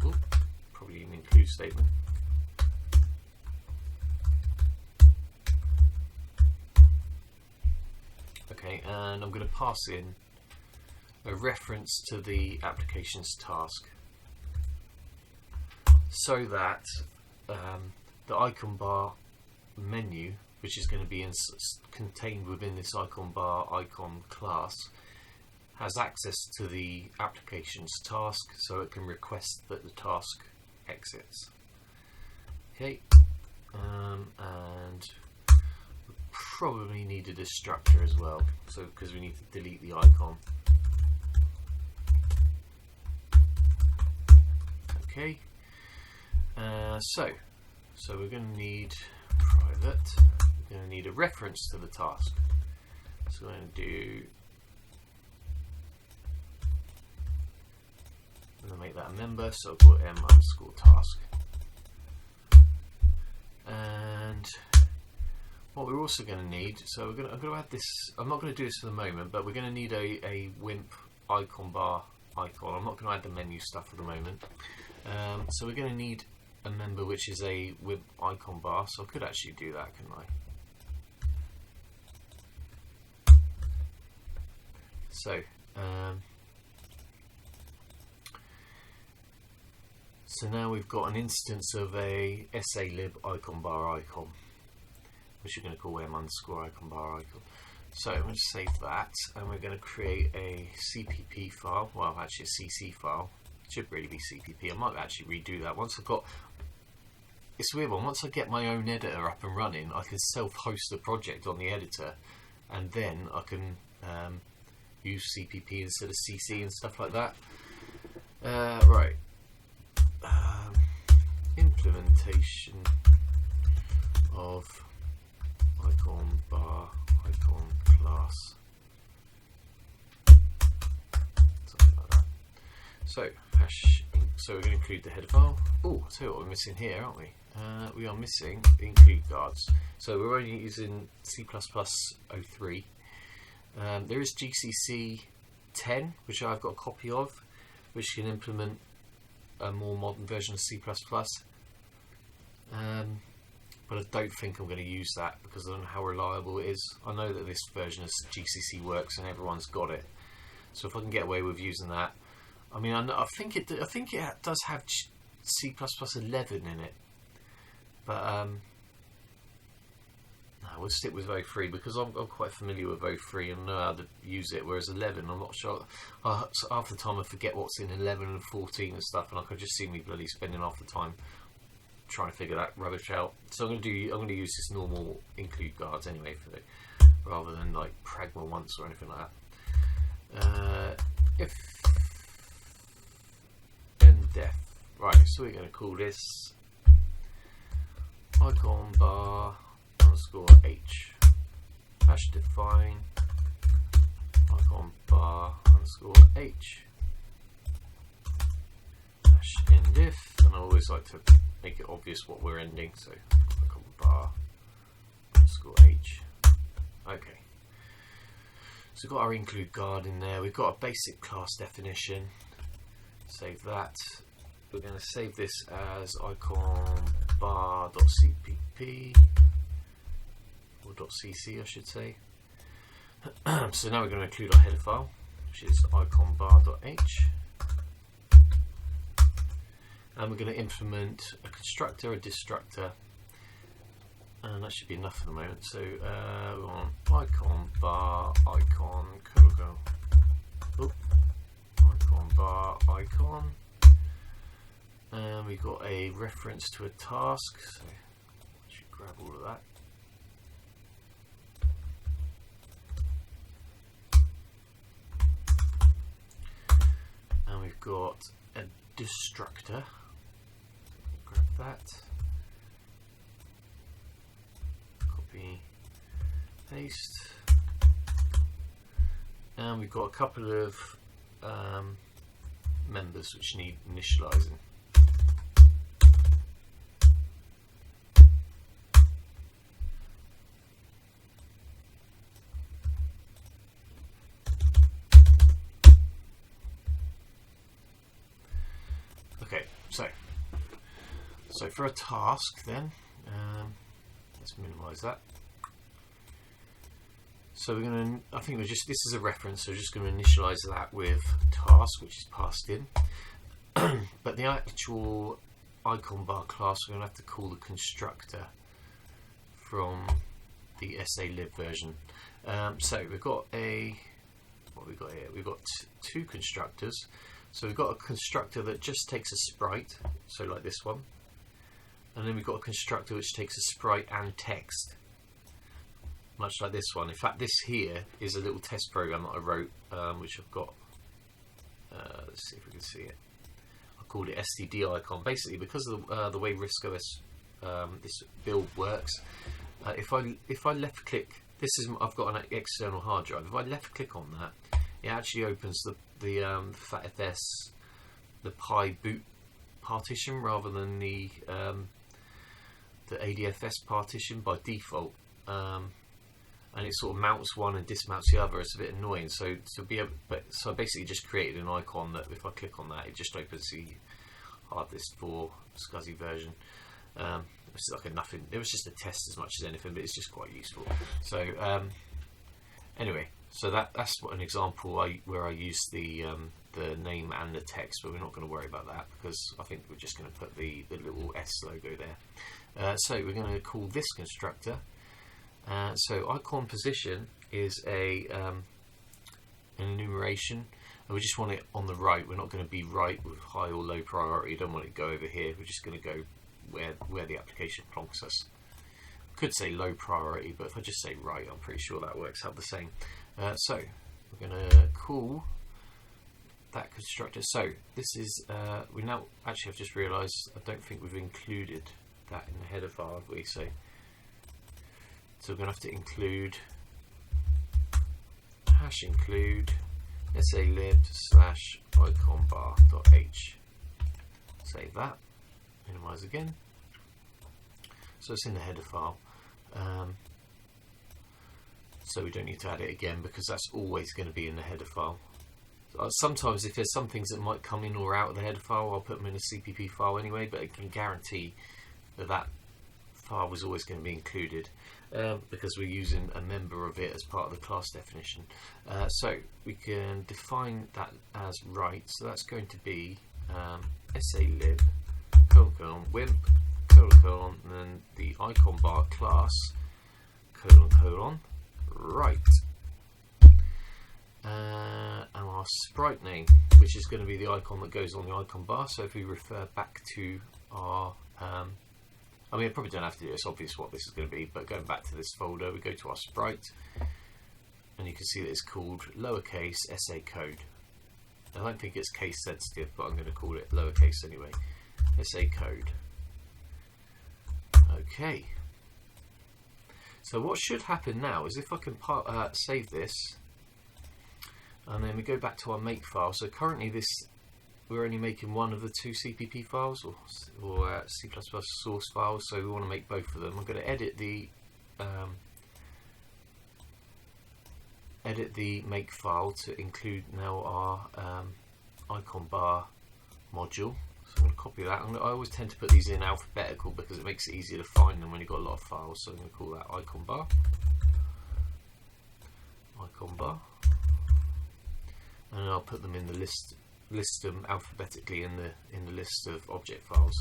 Oh, probably an include statement. Okay, and I'm going to pass in a reference to the application's task, so that the icon bar menu, which is going to be contained within this icon bar icon class, has access to the application's task, so it can request that the task exits. Okay, and we probably need a destructor as well, so because we need to delete the icon. Okay, so we're going to need private. We're going to need a reference to the task. So we're going to do. I'm going to make that a member, so I'll call it m_task. And what we're also going to need, so I'm going to add this. I'm not going to do this for the moment, but we're going to need a WIMP icon bar icon. I'm not going to add the menu stuff for the moment. So we're going to need a member which is a WIMP icon bar. So I could actually do that, couldn't I? So so now we've got an instance of a SALib icon bar icon, which we're going to call m_icon bar icon. So I'm going to save that, and we're going to create a CPP file. Well, actually a CC file. It should really be CPP. I might actually redo that once I've got. It's a weird one. Once I get my own editor up and running, I can self-host the project on the editor, and then I can use CPP instead of CC and stuff like that. Right. Implementation of icon bar icon class, something like that. So hash. So we're going to include the header file. Oh, I'll tell you what we're missing here, aren't we? we are missing include guards. So we're only using C++ 03. There is GCC 10, which I've got a copy of, which can implement a more modern version of C++. But I don't think I'm going to use that because I don't know how reliable it is. I know that this version of GCC works and everyone's got it. So if I can get away with using that, I mean, I think it does have C++ 11 in it, but no, we'll stick with O3 because I'm quite familiar with O3 and know how to use it. Whereas 11, I'm not sure. Half the time I forget what's in 11 and 14 and stuff, and I could just see me bloody spending half the time trying to figure that rubbish out. So I'm going to use this normal include guards anyway for it, rather than like pragma once or anything like that. If def. Right, so we're going to call this icon bar underscore h hash define icon bar underscore h hash end if, and I always like to make it obvious what we're ending, so icon bar underscore h. Okay, so we've got our include guard in there, we've got a basic class definition. Save that. We're going to save this as icon bar.cpp or .cc, I should say. So now we're going to include our header file, which is icon bar.h, and we're going to implement a constructor, a destructor, and that should be enough for the moment. So we want icon bar icon icon bar icon, and we've got a reference to a task, so I should grab all of that. And we've got a destructor, grab that, copy, paste, and we've got a couple of members which need initializing. Okay, so for a task then, let's minimize that. So we're going to, I think this is a reference, so we're just going to initialize that with task, which is passed in. But the actual icon bar class, we're going to have to call the constructor from the SALib version. So we've got what we've got here, we've got two constructors. So we've got a constructor that just takes a sprite, so like this one, and then we've got a constructor which takes a sprite and text, much like this one. In fact, this here is a little test program that I wrote, which I've got. Let's see if we can see it. I called it STD icon. Basically, because of the way RISC OS this build works, if I left click, I've got an external hard drive. If I left click on that, it actually opens the FATFS, the Pi boot partition rather than the ADFS partition by default. And it sort of mounts one and dismounts the other. It's a bit annoying. So I basically just created an icon that if I click on that, it just opens the hard disk 4 SCSI version. It's like nothing. It was just a test as much as anything, but it's just quite useful. So anyway, so that's an example where I use the name and the text, but we're not going to worry about that because I think we're just going to put the little S logo there. So we're going to call this constructor. So icon position is an enumeration, and we just want it on the right. We're not going to be right with high or low priority. Don't want it to go over here. We're just going to go where the application plonks us. I could say low priority, but if I just say right, I'm pretty sure that works out the same. So we're going to call that constructor. So this is we now actually I've just realised I don't think we've included that in the header file, have we? So we're going to have to include hash include salib / icon bar.h. Save that, minimize again. So it's in the header file. So we don't need to add it again because that's always going to be in the header file. Sometimes if there's some things that might come in or out of the header file, I'll put them in a CPP file anyway, but I can guarantee that that file was always going to be included because we're using a member of it as part of the class definition. So we can define that as right, so that's going to be SALib :wimp : and then the icon bar class : right, and our sprite name, which is going to be the icon that goes on the icon bar. So if we refer back to our I mean, I probably don't have to do it, it's obvious what this is going to be, but going back to this folder, we go to our sprite, and you can see that it's called lowercase SACode. I don't think it's case sensitive, but I'm going to call it lowercase anyway. SACode. Okay. So what should happen now is if I can save this, and then we go back to our make file. So currently we're only making one of the two CPP files or C++ source files, so we want to make both of them. I'm going to edit the make file to include now our icon bar module. So I'm going to copy that. I always tend to put these in alphabetical because it makes it easier to find them when you've got a lot of files. So I'm going to call that icon bar, and I'll put them in the list them alphabetically in the list of object files.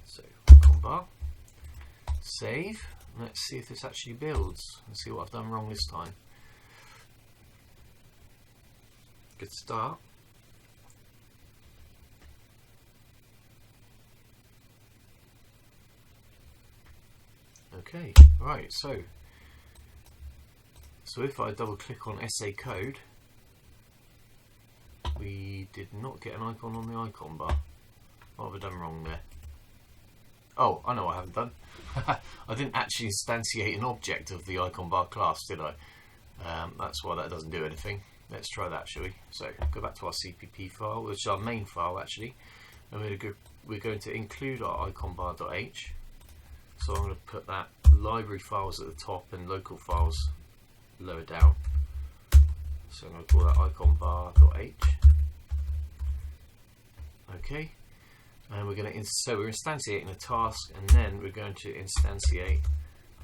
So icon bar, save. Let's see if this actually builds and see what I've done wrong this time. Good start. Okay, right, so if I double click on SACode, we did not get an icon on the icon bar. What have I done wrong there? Oh, I know what I haven't done. I didn't actually instantiate an object of the icon bar class, did I? That's why that doesn't do anything. Let's try that, shall we? So go back to our CPP file, which is our main file actually, and we're going to include our icon bar.h. So I'm going to put that library files at the top and local files lower down. So I'm going to call that icon bar.h. Okay, and we're going to we're instantiating a task, and then we're going to instantiate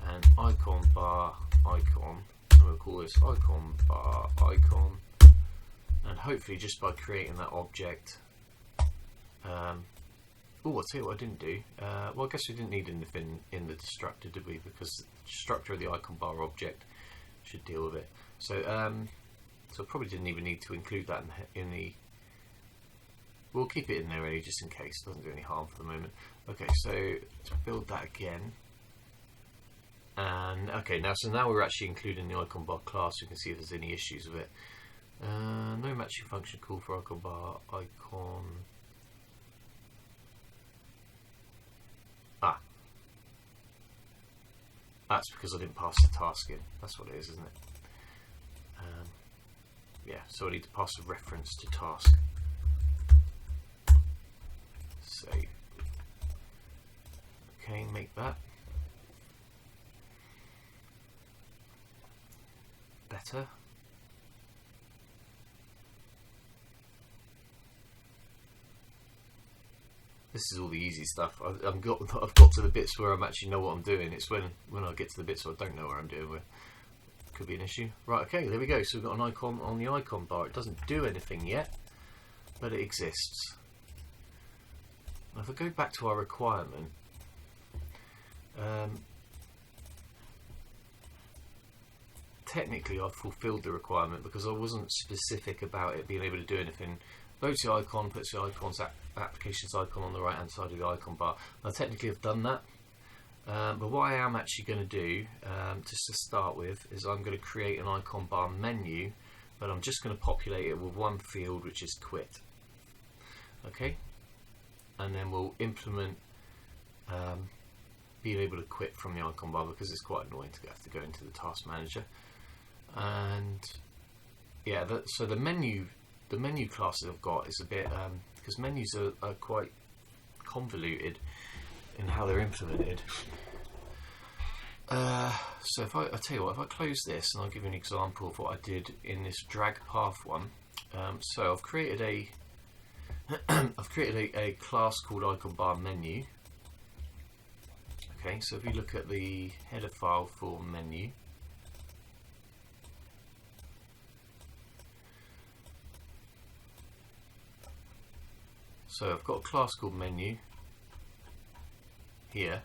an icon bar icon. And we'll call this icon bar icon, and hopefully just by creating that object. Oh, I'll tell you what I didn't do. Well, I guess we didn't need anything in the destructor, did we? Because the structure of the icon bar object should deal with it. So, so I probably didn't even need to include that in the. We'll keep it in there really, just in case. It doesn't do any harm for the moment. Okay, so let's build that again. And okay, now we're actually including the icon bar class. We can see if there's any issues with it. No matching function call for icon bar icon. That's because I didn't pass the task in. That's what it is, isn't it? Yeah, so I need to pass a reference to task. Save. Okay, make that better. This is all the easy stuff. I've got to the bits where I actually know what I'm doing. It's when I get to the bits where I don't know what I'm doing with. Could be an issue. Right, okay, there we go. So we've got an icon on the icon bar. It doesn't do anything yet, but it exists. Now if I go back to our requirement, technically I've fulfilled the requirement because I wasn't specific about it being able to do anything. Loads the icon, puts the icon's applications icon on the right hand side of the icon bar. Now technically I've done that, but what I am actually going to do, just to start with, is I'm going to create an icon bar menu, but I'm just going to populate it with one field, which is quit. Okay, and then we'll implement being able to quit from the icon bar because it's quite annoying to have to go into the task manager. And yeah, so the menu class that I've got is a bit because menus are quite convoluted in how they're implemented. So if I tell you what, if I close this and I'll give you an example of what I did in this drag path one. So I've created a a class called icon bar menu. Okay, so if you look at the header file for menu, so I've got a class called menu here.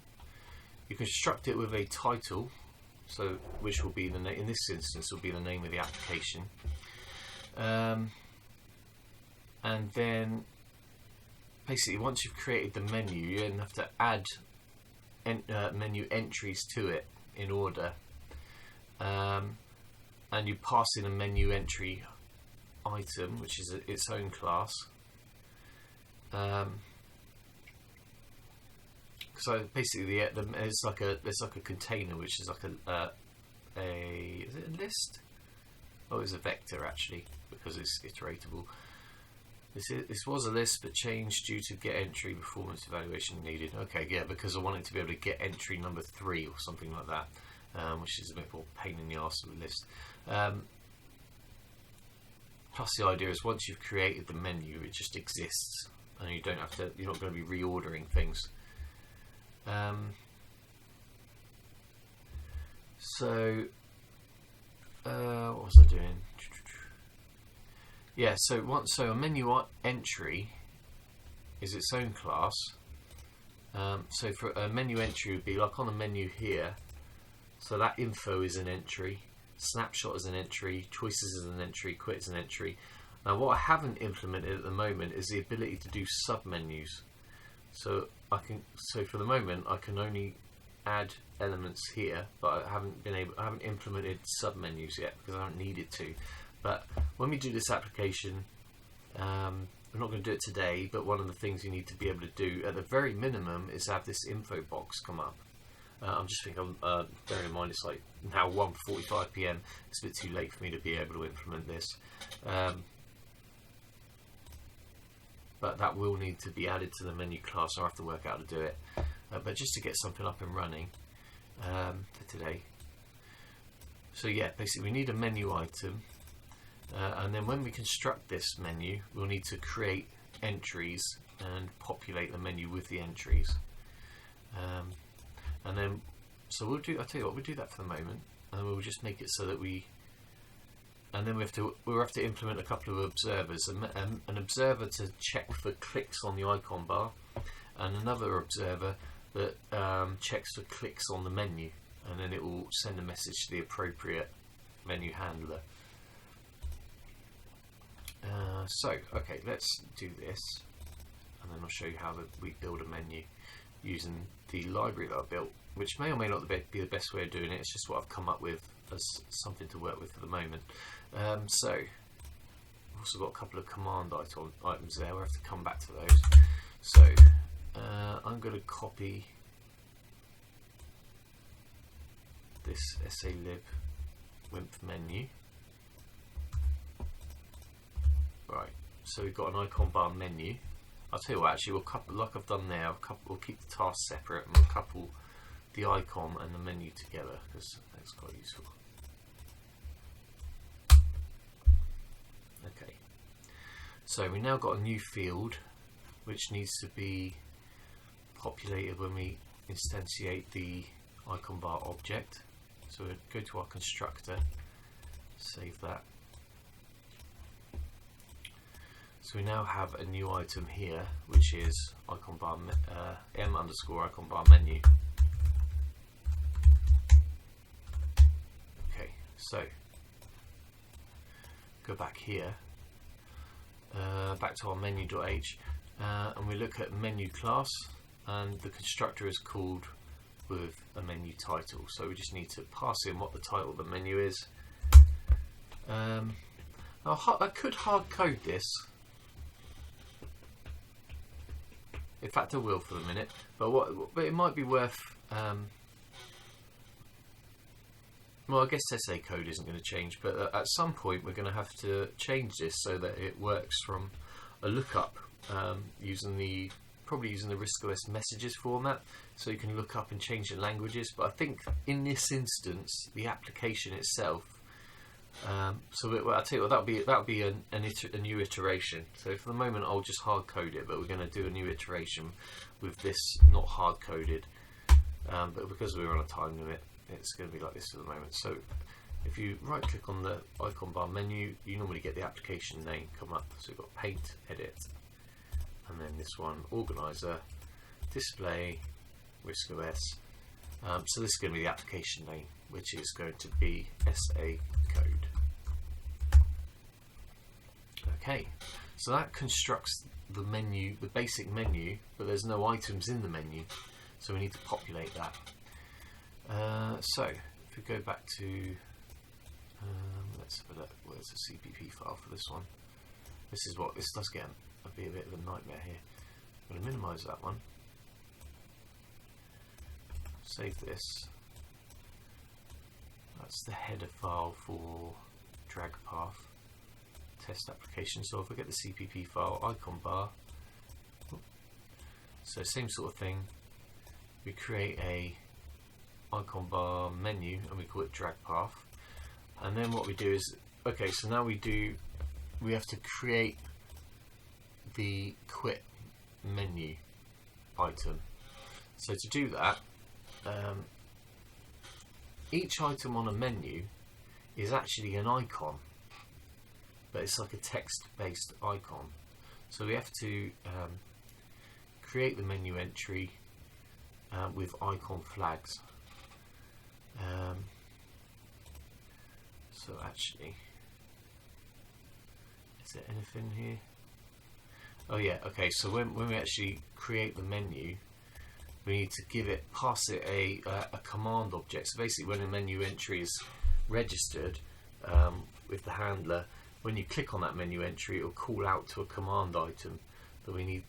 You construct it with a title, so which will be the in this instance will be the name of the application, and then basically once you've created the menu, you then have to add menu entries to it in order, and you pass in a menu entry item, which is its own class. So basically, there's like a container which is like is it a list? Oh, it's a vector actually, because it's iteratable. This was a list, but changed due to get entry performance evaluation needed. Okay, yeah, because I wanted to be able to get entry number 3 or something like that, which is a bit more pain in the arse of a list. Plus, the idea is once you've created the menu, it just exists, and you don't have to. You're not going to be reordering things. What was I doing? Yeah, so a menu entry is its own class. So for a menu entry would be like on the menu here. So that info is an entry, snapshot is an entry, choices is an entry, quit is an entry. Now what I haven't implemented at the moment is the ability to do submenus. So for the moment I can only add elements here, but I haven't implemented submenus yet because I haven't needed to. But when we do this application, we're not going to do it today, but one of the things you need to be able to do at the very minimum is have this info box come up. I'm just thinking, bearing in mind it's like now 1:45 PM, it's a bit too late for me to be able to implement this. But that will need to be added to the menu class. I'll have to work out how to do it. But just to get something up and running for today. So yeah, basically we need a menu item. And then when we construct this menu, we'll need to create entries and populate the menu with the entries. And then, so I'll tell you what, we'll do that for the moment, and we'll just make it so that and then we'll have to implement a couple of observers, an observer to check for clicks on the icon bar, and another observer that checks for clicks on the menu, and then it will send a message to the appropriate menu handler. Okay, let's do this, and then I'll show you how we build a menu using the library that I built, which may or may not be the best way of doing it. It's just what I've come up with as something to work with for the moment. So I've also got a couple of command items there. We'll have to come back to those. So I'm going to copy this SALib WIMP menu. Right, so we've got an icon bar menu. I'll tell you what, actually, like I've done there, we'll keep the tasks separate and we'll couple the icon and the menu together because that's quite useful. Okay, so we now got a new field which needs to be populated when we instantiate the icon bar object. So we'll go to our constructor, save that. So we now have a new item here, which is icon bar m_icon bar menu. Okay, so go back here, back to our menu.h, and we look at menu class, and the constructor is called with a menu title. So we just need to pass in what the title of the menu is. I could hard code this. In fact, I will for the minute, but it might be worth. Well, I guess SACode isn't going to change, but at some point we're going to have to change this so that it works from a lookup using the probably using the RISC OS messages format, so you can look up and change the languages. But I think in this instance, the application itself. Well, I'll tell you what, that'll be a new iteration. So for the moment, I'll just hard code it, but we're going to do a new iteration with this not hard coded. But because we're on a time limit, it's going to be like this for the moment. So if you right click on the icon bar menu, you normally get the application name come up. So we've got paint, edit, and then this one, organizer, display, RISC OS. So this is going to be the application name, which is going to be SACode. Okay, so that constructs the menu, the basic menu, but there's no items in the menu, so we need to populate that. So if we go back to, let's have a look. Where's the CPP file for this one? This is what this does get. Be a bit of a nightmare here. I'm going to minimize that one. Save this. That's the header file for drag path test application. So if I get the CPP file, icon bar, so same sort of thing. We create a icon bar menu and we call it drag path. And then what we do is, okay, so now we have to create the quit menu item. So to do that, each item on a menu is actually an icon, but it's like a text-based icon. So we have to create the menu entry with icon flags. So actually, is there anything here? Oh yeah, okay, so when we actually create the menu, we need to pass it a command object. So basically when a menu entry is registered with the handler, when you click on that menu entry, it will call out to a command item. But we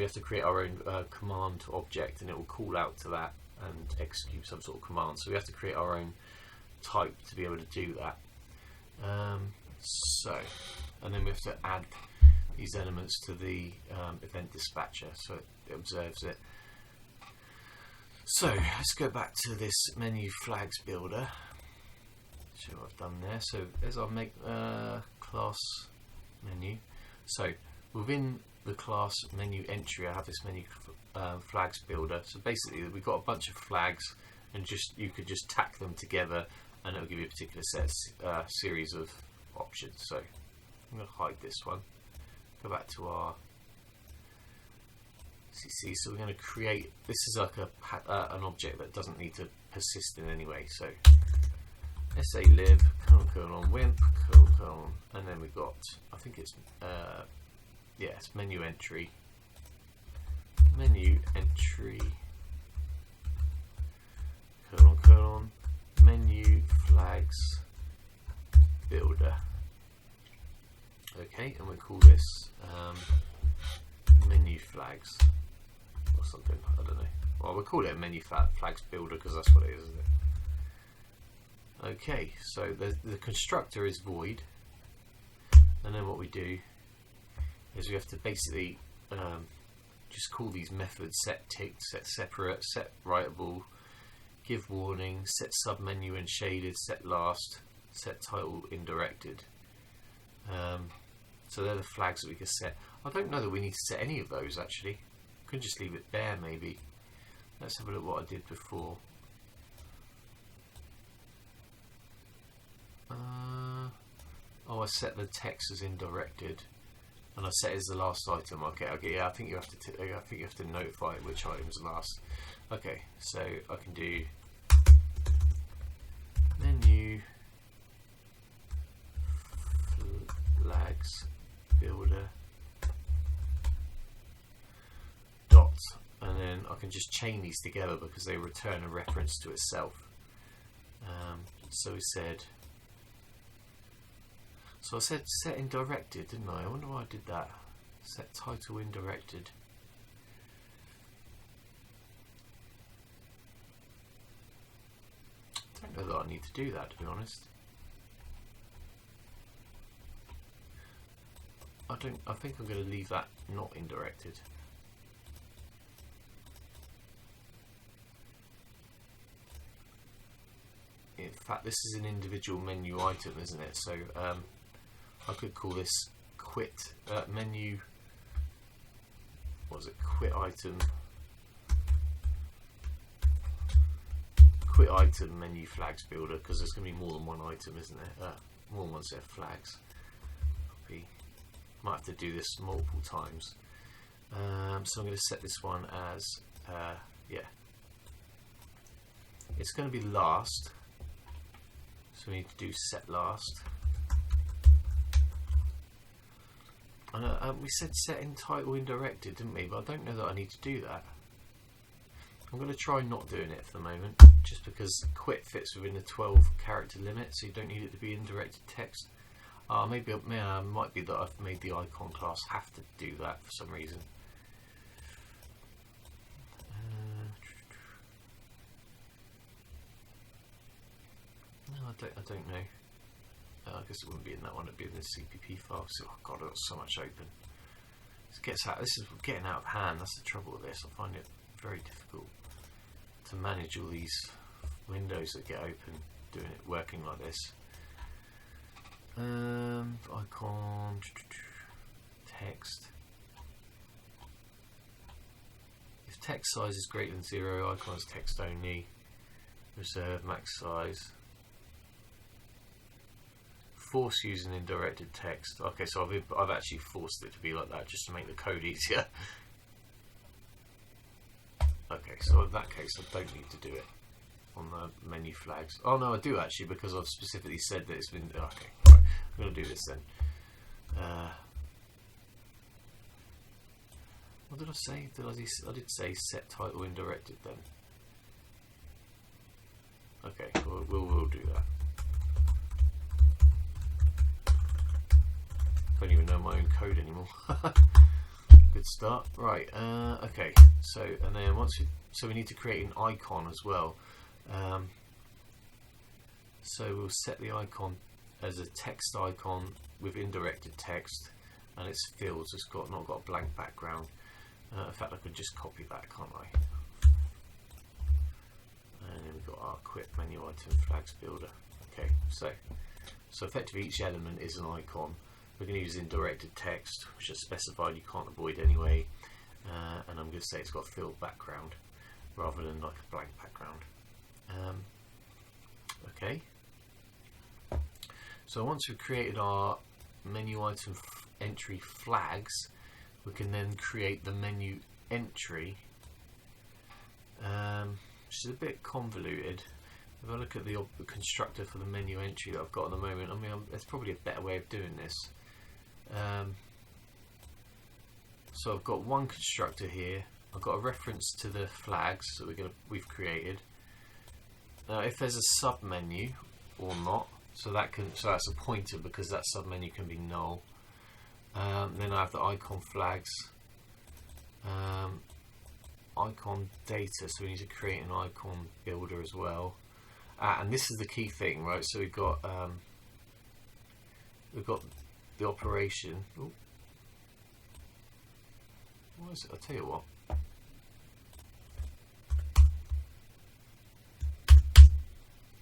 have to create our own command object, and it will call out to that and execute some sort of command. So we have to create our own type to be able to do that. And then we have to add these elements to the event dispatcher, so it observes it. So let's go back to this menu flags builder. Show what I've done there. So there's our make class menu. So within the class menu entry, I have this menu flags builder. So basically, we've got a bunch of flags, and you could just tack them together, and it will give you a particular series of options. So I'm going to hide this one. Go back to our CC. So we're going to create. This is like an object that doesn't need to persist in any way. So SALib ::wimp : and then we've got. I think it's it's menu entry. Menu entry : menu flags builder. Okay, and we call this menu flags or something. I don't know. Well, we'll call it a menu flags builder because that's what it is, isn't it? Okay, so the constructor is void, and then what we do is we have to basically just call these methods: set ticked, set separate, set writable, give warning, set submenu and shaded, set last, set title indirected. So they're the flags that we can set. I don't know that we need to set any of those actually. We could just leave it bare maybe. Let's have a look what I did before. I set the text as indirected, and I set it as the last item. Okay, yeah. I think you have to notify which item's last. Okay, so I can do menu flags builder dot, and then I can just chain these together because they return a reference to itself. So we said. So I said set indirected, didn't I? I wonder why I did that. Set title indirected. I don't know that I need to do that, to be honest. I think I'm going to leave that not indirected. fact, this is an individual menu item, isn't it? So I could call this quit menu. What was it? Quit item menu flags builder, because there's going to be more than one item, isn't there? More than one set of flags. Copy. Might have to do this multiple times. So I'm going to set this one as yeah. It's going to be last. So we need to do set last. And we said set in title indirected, didn't we? But I don't know that I need to do that. I'm going to try not doing it for the moment, just because quit fits within the 12 character limit, so you don't need it to be indirected text. Maybe it might be that I've made the icon class have to do that for some reason. No, I don't know. I guess it wouldn't be in that one, it'd be in the CPP file. So, oh god, I've got so much open. This is getting out of hand. That's the trouble with this. I find it very difficult to manage all these windows that get open doing it, working like this. Icon, text. If text size is greater than 0, icon is text only. Reserve max size. Force using indirected text. Okay, so I've actually forced it to be like that just to make the code easier. Okay, so in that case I don't need to do it on the menu flags. Oh no, I do actually, because I've specifically said that it's been. Okay, right, I'm going to do this then. What did I say? I did say set title indirected then. Okay, we'll do that. I don't even know my own code anymore. Good start. Right. Okay. So and then we need to create an icon as well. So we'll set the icon as a text icon with indirected text, and it's filled, so it's not got a blank background. In fact, I could just copy that, can't I? And then we've got our quit menu item flags builder. Okay. So effectively each element is an icon. We're going to use indirected text, which is specified you can't avoid anyway, and I'm going to say it's got a filled background rather than like a blank background. Okay. So once we've created our menu item entry flags, we can then create the menu entry, which is a bit convoluted. If I look at the constructor for the menu entry that I've got at the moment, I mean, there's probably a better way of doing this. So I've got one constructor here. I've got a reference to the flags that we've created. Now, if there's a sub menu or not, so that's a pointer because that sub menu can be null. Then I have the icon flags, icon data. So we need to create an icon builder as well. And this is the key thing, right? So we've got the operation. Ooh. What is it? I'll tell you what.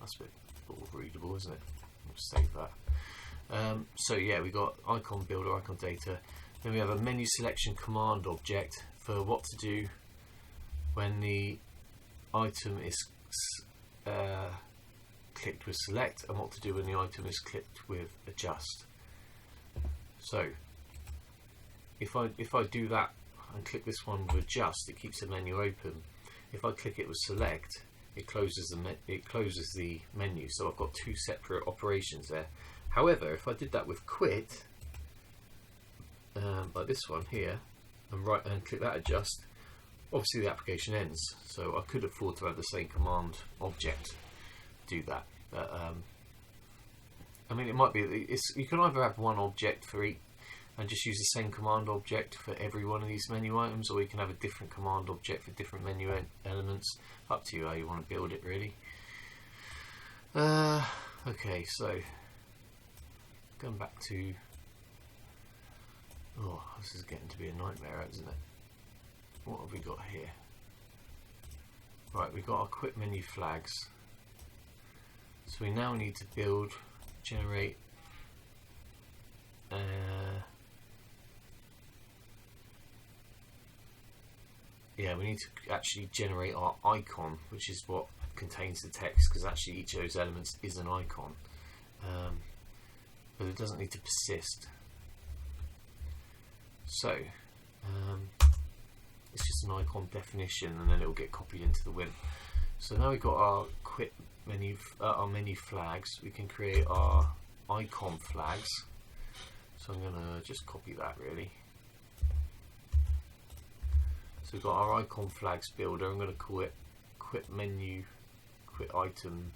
That's a bit readable, isn't it? Let's save that. So yeah, we got icon builder, icon data. Then we have a menu selection command object for what to do when the item is clicked with select, and what to do when the item is clicked with adjust. So if I do that and click this one with adjust, it keeps the menu open. If I click it with select, it closes the menu. So I've got two separate operations there. However, if I did that with quit, like this one here, and click that adjust, obviously the application ends. So I could afford to have the same command object do that. But I mean, it might be you can either have one object for each and just use the same command object for every one of these menu items, or you can have a different command object for different menu elements. Up to you how you want to build it, really. Okay, so going back to, oh, this is getting to be a nightmare, isn't it? What have we got here? Right, we've got our quit menu flags. So we now need to generate we need to actually generate our icon, which is what contains the text, because actually each of those elements is an icon, but it doesn't need to persist. So it's just an icon definition, and then it will get copied into the WIMP. So now we've got our quit menu, our menu flags. We can create our icon flags. So I'm going to just copy that really. So we've got our icon flags builder. I'm going to call it quit item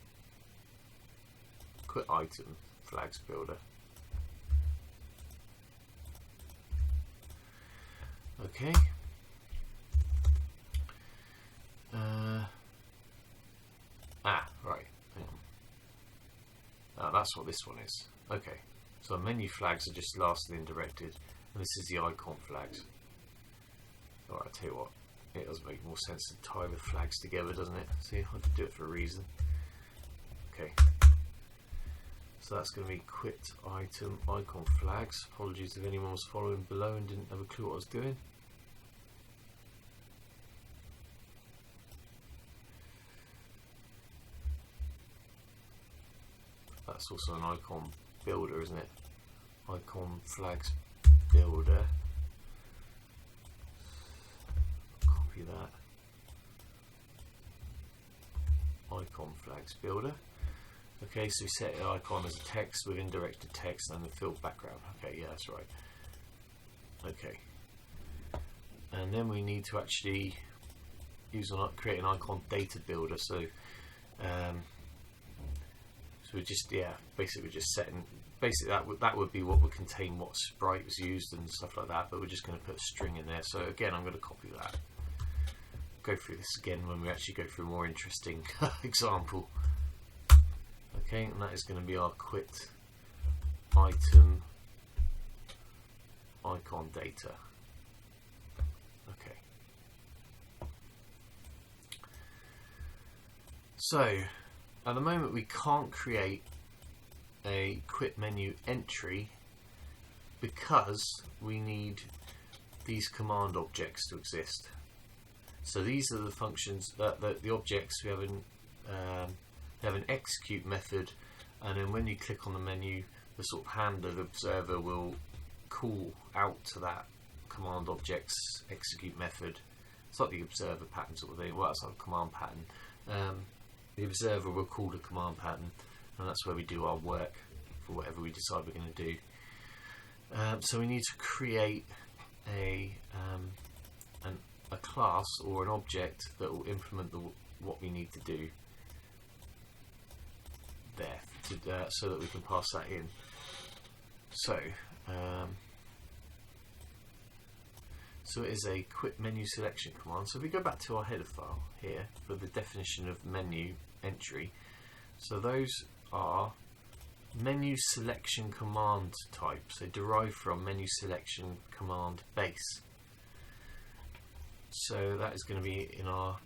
flags builder. Okay. Right. Hang on. That's what this one is. Okay. So our menu flags are just lastly indirected, and this is the icon flags. Alright, I'll tell you what. It does make more sense to tie the flags together, doesn't it? See, I have to do it for a reason. Okay. So that's going to be quit item icon flags. Apologies if anyone was following below and didn't have a clue what I was doing. That's also an icon builder, isn't it? Icon flags builder. Copy that. Icon flags builder. Okay, so we set the icon as a text with indirected text and a filled background. Okay, yeah, that's right. Okay, and then we need to actually create an icon data builder. So, so we just basically we're just setting that would be what would contain what sprite was used and stuff like that. But we're just going to put a string in there. So again, I'm going to copy that. Go through this again when we actually go through a more interesting example. Okay, and that is going to be our quit item icon data. Okay. So at the moment we can't create a quit menu entry because we need these command objects to exist. So these are the functions that the objects we have in have an execute method, and then when you click on the menu, the sort of handler, the observer, will call out to that command object's execute method. It's like the observer pattern sort of thing. Well, it's like a command pattern. The observer will call the command pattern, and that's where we do our work for whatever we decide we're going to do. So we need to create a class or an object that will implement what we need to do there, so that we can pass that in. So so it is a quit menu selection command. So if we go back to our header file here for the definition of menu entry, so those are menu selection command types. They derive from menu selection command base. So that is going to be in our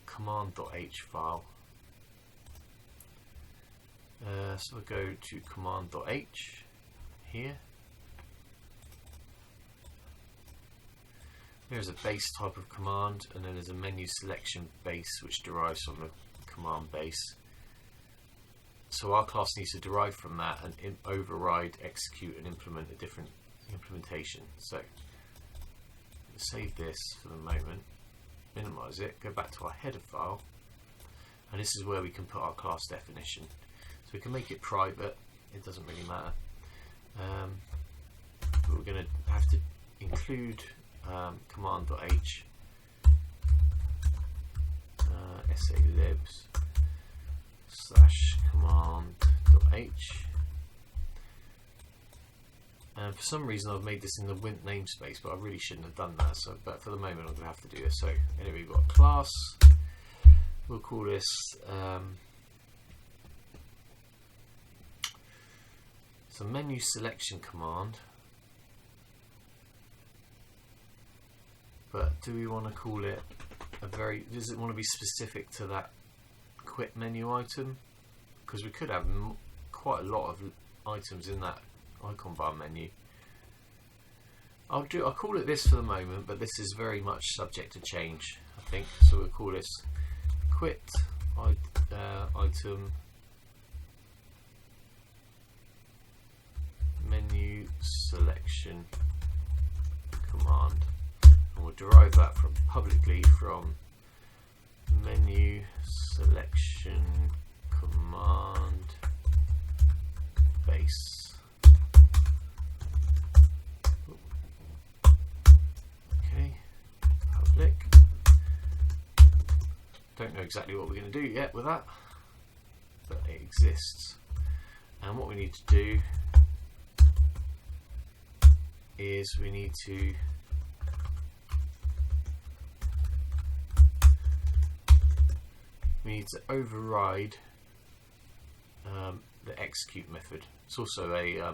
command.h file. So we'll go to command.h here. There's a base type of command, and then there's a menu selection base which derives from the command base. So our class needs to derive from that and override, execute, and implement a different implementation. So save this for the moment, minimize it, go back to our header file, and this is where we can put our class definition. So we can make it private, it doesn't really matter. But we're going to have to include command.h SALib /command.h, and for some reason I've made this in the WIMP namespace, but I really shouldn't have done that. So, but for the moment I'm going to have to do this. So anyway, we've got a class. We'll call this it's a menu selection command. But do we want to call it does it want to be specific to that quit menu item? because we could have quite a lot of items in that icon bar menu. I'll call it this for the moment, but this is very much subject to change, I think. So we'll call this quit item menu selection command, and we'll derive that from publicly from menu selection command base. Okay, public. Don't know exactly what we're going to do yet with that, but it exists. And what we need to do is we need to override the execute method. It's also a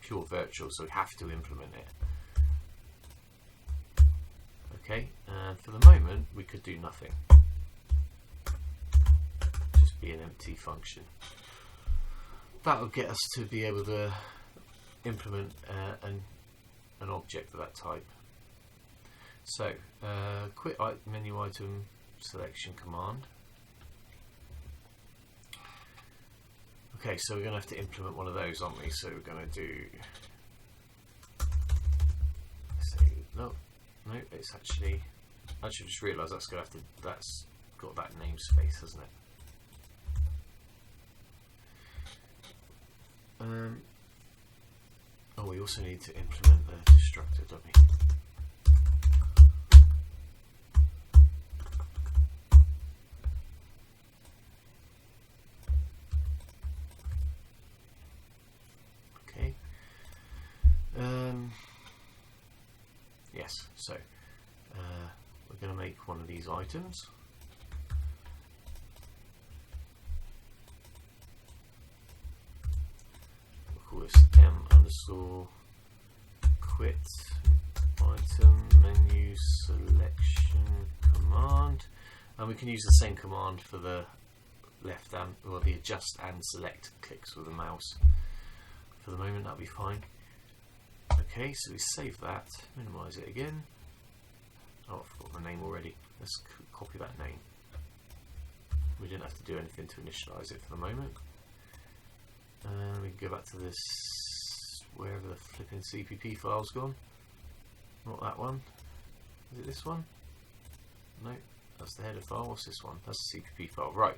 pure virtual, so we have to implement it. Okay, and for the moment we could do nothing. Just be an empty function. That will get us to be able to implement an object of that type. So quit menu item selection command. Okay, so we're going to have to implement one of those, aren't we? So we're going to do, no, it's actually, I should just realise that's got that namespace, hasn't it? Oh, we also need to implement the destructor, don't we? Okay. Yes, so we're going to make one of these items. We'll call this m_quit item menu selection command, and we can use the same command for the left and or the adjust and select clicks with the mouse. For the moment that'll be fine. Okay, so we save that, minimize it again. Oh, I forgot the name already. Let's copy that name. We didn't have to do anything to initialize it for the moment. We can go back to this, wherever the flipping CPP file's gone. Not that one. Is it this one? No, that's the header file. What's this one? That's the CPP file. Right.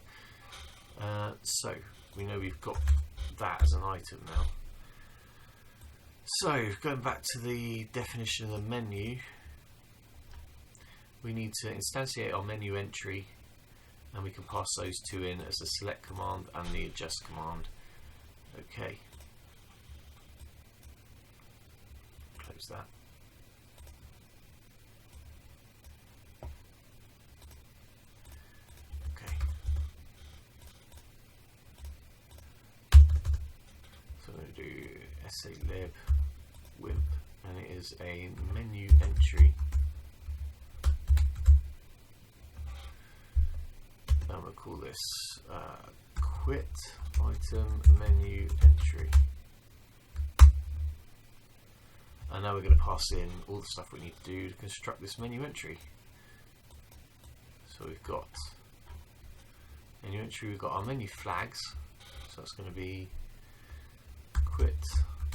So we know we've got that as an item now. So going back to the definition of the menu, we need to instantiate our menu entry, and we can pass those two in as the select command and the adjust command. Okay. Close that. Okay. So I'm going to do SALib WIMP, and it is a menu entry. And we'll call this quit item menu entry. And now we're going to pass in all the stuff we need to do to construct this menu entry. So we've got menu entry, we've got our menu flags, so that's going to be quit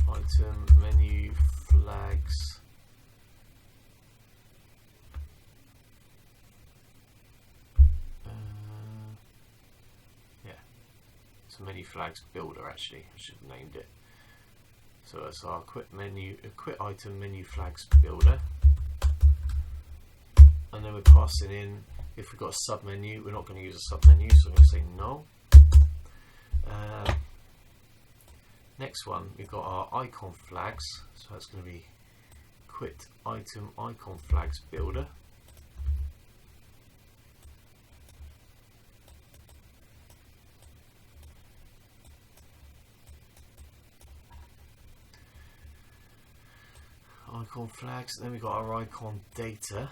item menu flags menu flags builder, actually I should have named it. So that's our quit item menu flags builder, and then we're passing in, if we've got a sub menu, we're not going to use a sub menu, so I'm going to say no. Next one, we've got our icon flags, so that's going to be quit item icon flags builder. Icon flags, then we've got our icon data,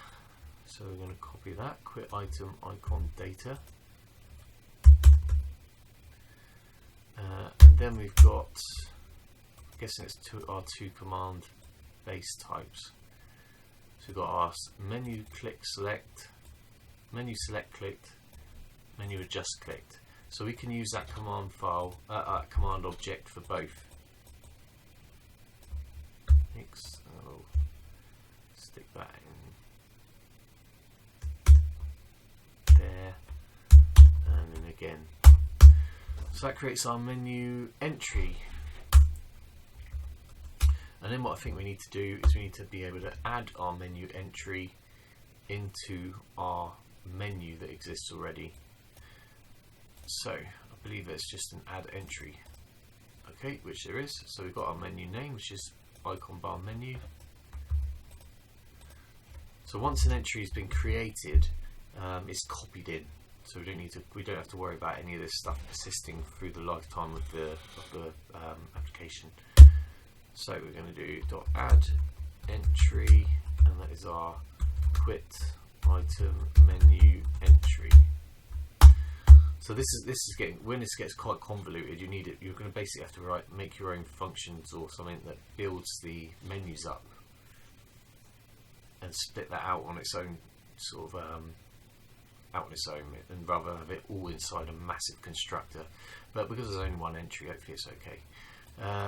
so we're going to copy that, quit item icon data. then we've got, I'm guessing it's our two command base types. So we've got our menu click select, menu select clicked, menu adjust clicked. So we can use that command file, command object for both. I'll stick that in there, and then again. So that creates our menu entry. And then what I think we need to do is we need to be able to add our menu entry into our menu that exists already. So I believe it's just an add entry, okay, which there is. So we've got our menu name, which is icon bar menu. So once an entry has been created, it's copied in. So we don't have to worry about any of this stuff persisting through the lifetime of the application. So we're going to do .add entry, and that is our quit item menu entry. So this is getting, when this gets quite convoluted, you're going to basically have to make your own functions or something that builds the menus up and split that out on its own sort of and rather have it all inside a massive constructor. But because there's only one entry, hopefully it's okay.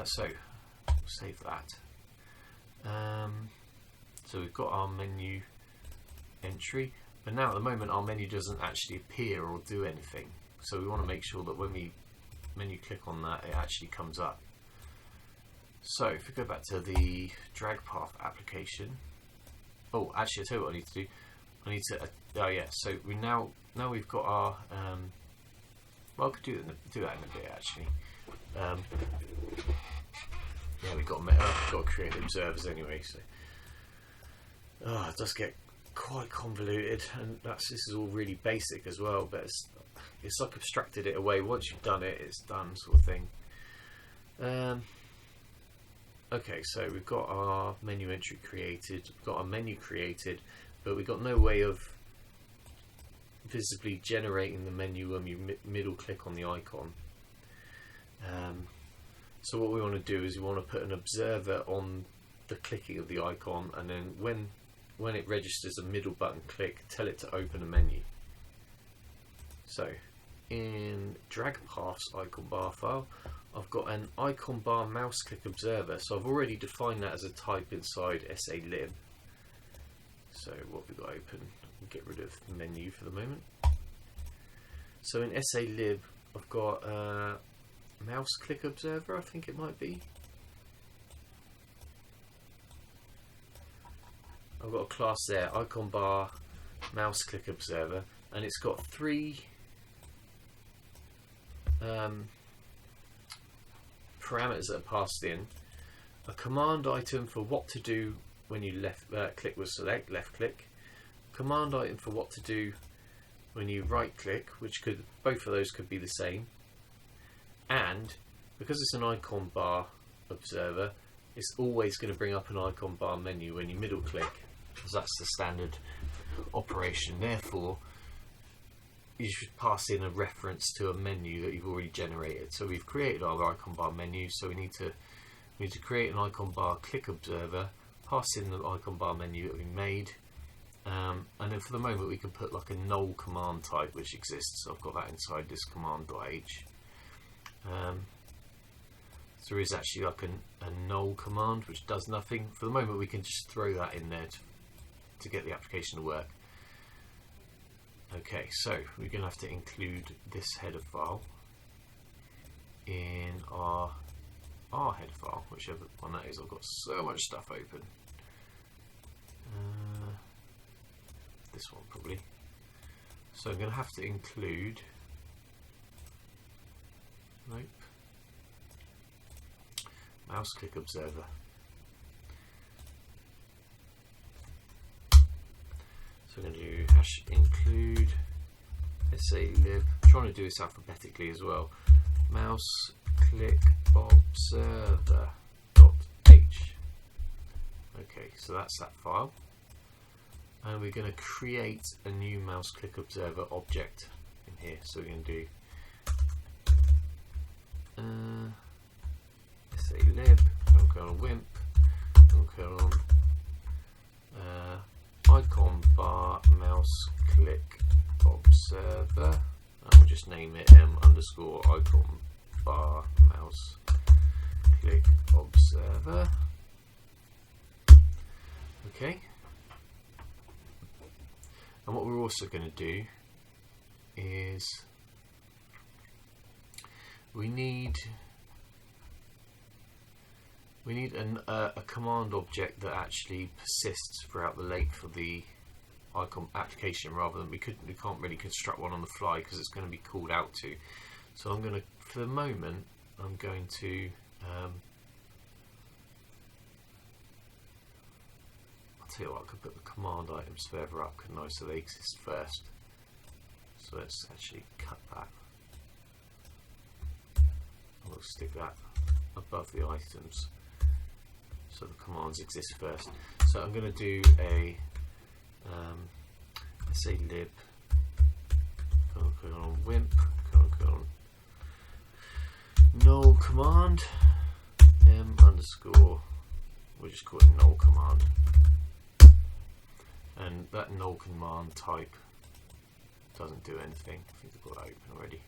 So save that. So we've got our menu entry, but now at the moment our menu doesn't actually appear or do anything. So we want to make sure that when we menu click on that, it actually comes up. So if we go back to the drag path application, oh, actually, I'll tell you what I need to do. I need to, oh yeah, so now we've got our, well, I could do that in a bit actually. Yeah, we've got to create observers anyway, so it does get quite convoluted, and this is all really basic as well, but it's like abstracted it away. Once you've done it, it's done, sort of thing. Okay, so we've got our menu entry created, we've got our menu created, but we've got no way of visibly generating the menu when you middle click on the icon. So what we want to do is we want to put an observer on the clicking of the icon, and then when it registers a middle button click, tell it to open a menu. So in drag paths icon bar file, I've got an icon bar mouse click observer. So I've already defined that as a type inside SALib. So what we've got open, we'll get rid of the menu for the moment. So in SALib, I've got mouse click observer, I think it might be. I've got a class there, icon bar mouse click observer, and it's got three parameters that are passed in: a command item for what to do when you left click with select, left click; command item for what to do when you right click, which could, both of those could be the same. And because it's an icon bar observer, it's always going to bring up an icon bar menu when you middle click, because that's the standard operation. Therefore, you should pass in a reference to a menu that you've already generated. So we've created our icon bar menu, so we need to create an icon bar click observer, pass in the icon bar menu that we made, and then for the moment we can put like a null command type which exists. So I've got that inside this command.h. So there is actually like a null command which does nothing. For the moment we can just throw that in there to get the application to work. Okay, so we're going to have to include this header file in our header file, whichever one that is. I've got so much stuff open. This one probably. So I'm going to have to include, nope, mouse click observer. So we're going to do hash include SALib. I'm trying to do this alphabetically as well. Mouse click observer .h. Okay, so that's that file. And we're going to create a new mouse click observer object in here. So we're going to do SALib, :wimp, icon bar mouse click observer, and we'll just name it _icon bar mouse click observer. Okay, and what we're also going to do is we need a command object that actually persists throughout the length of the icon application, rather than we can't really construct one on the fly because it's going to be called out to. So I'm going to, for the moment, I'm going to I'll tell you what, I could put the command items further up, couldn't I, so they exist first. So let's actually cut that. We'll stick that above the items so the commands exist first. So I'm going to do a SALib :wimp null command we'll just call it null command, and that null command type doesn't do anything. I think I've got that open already.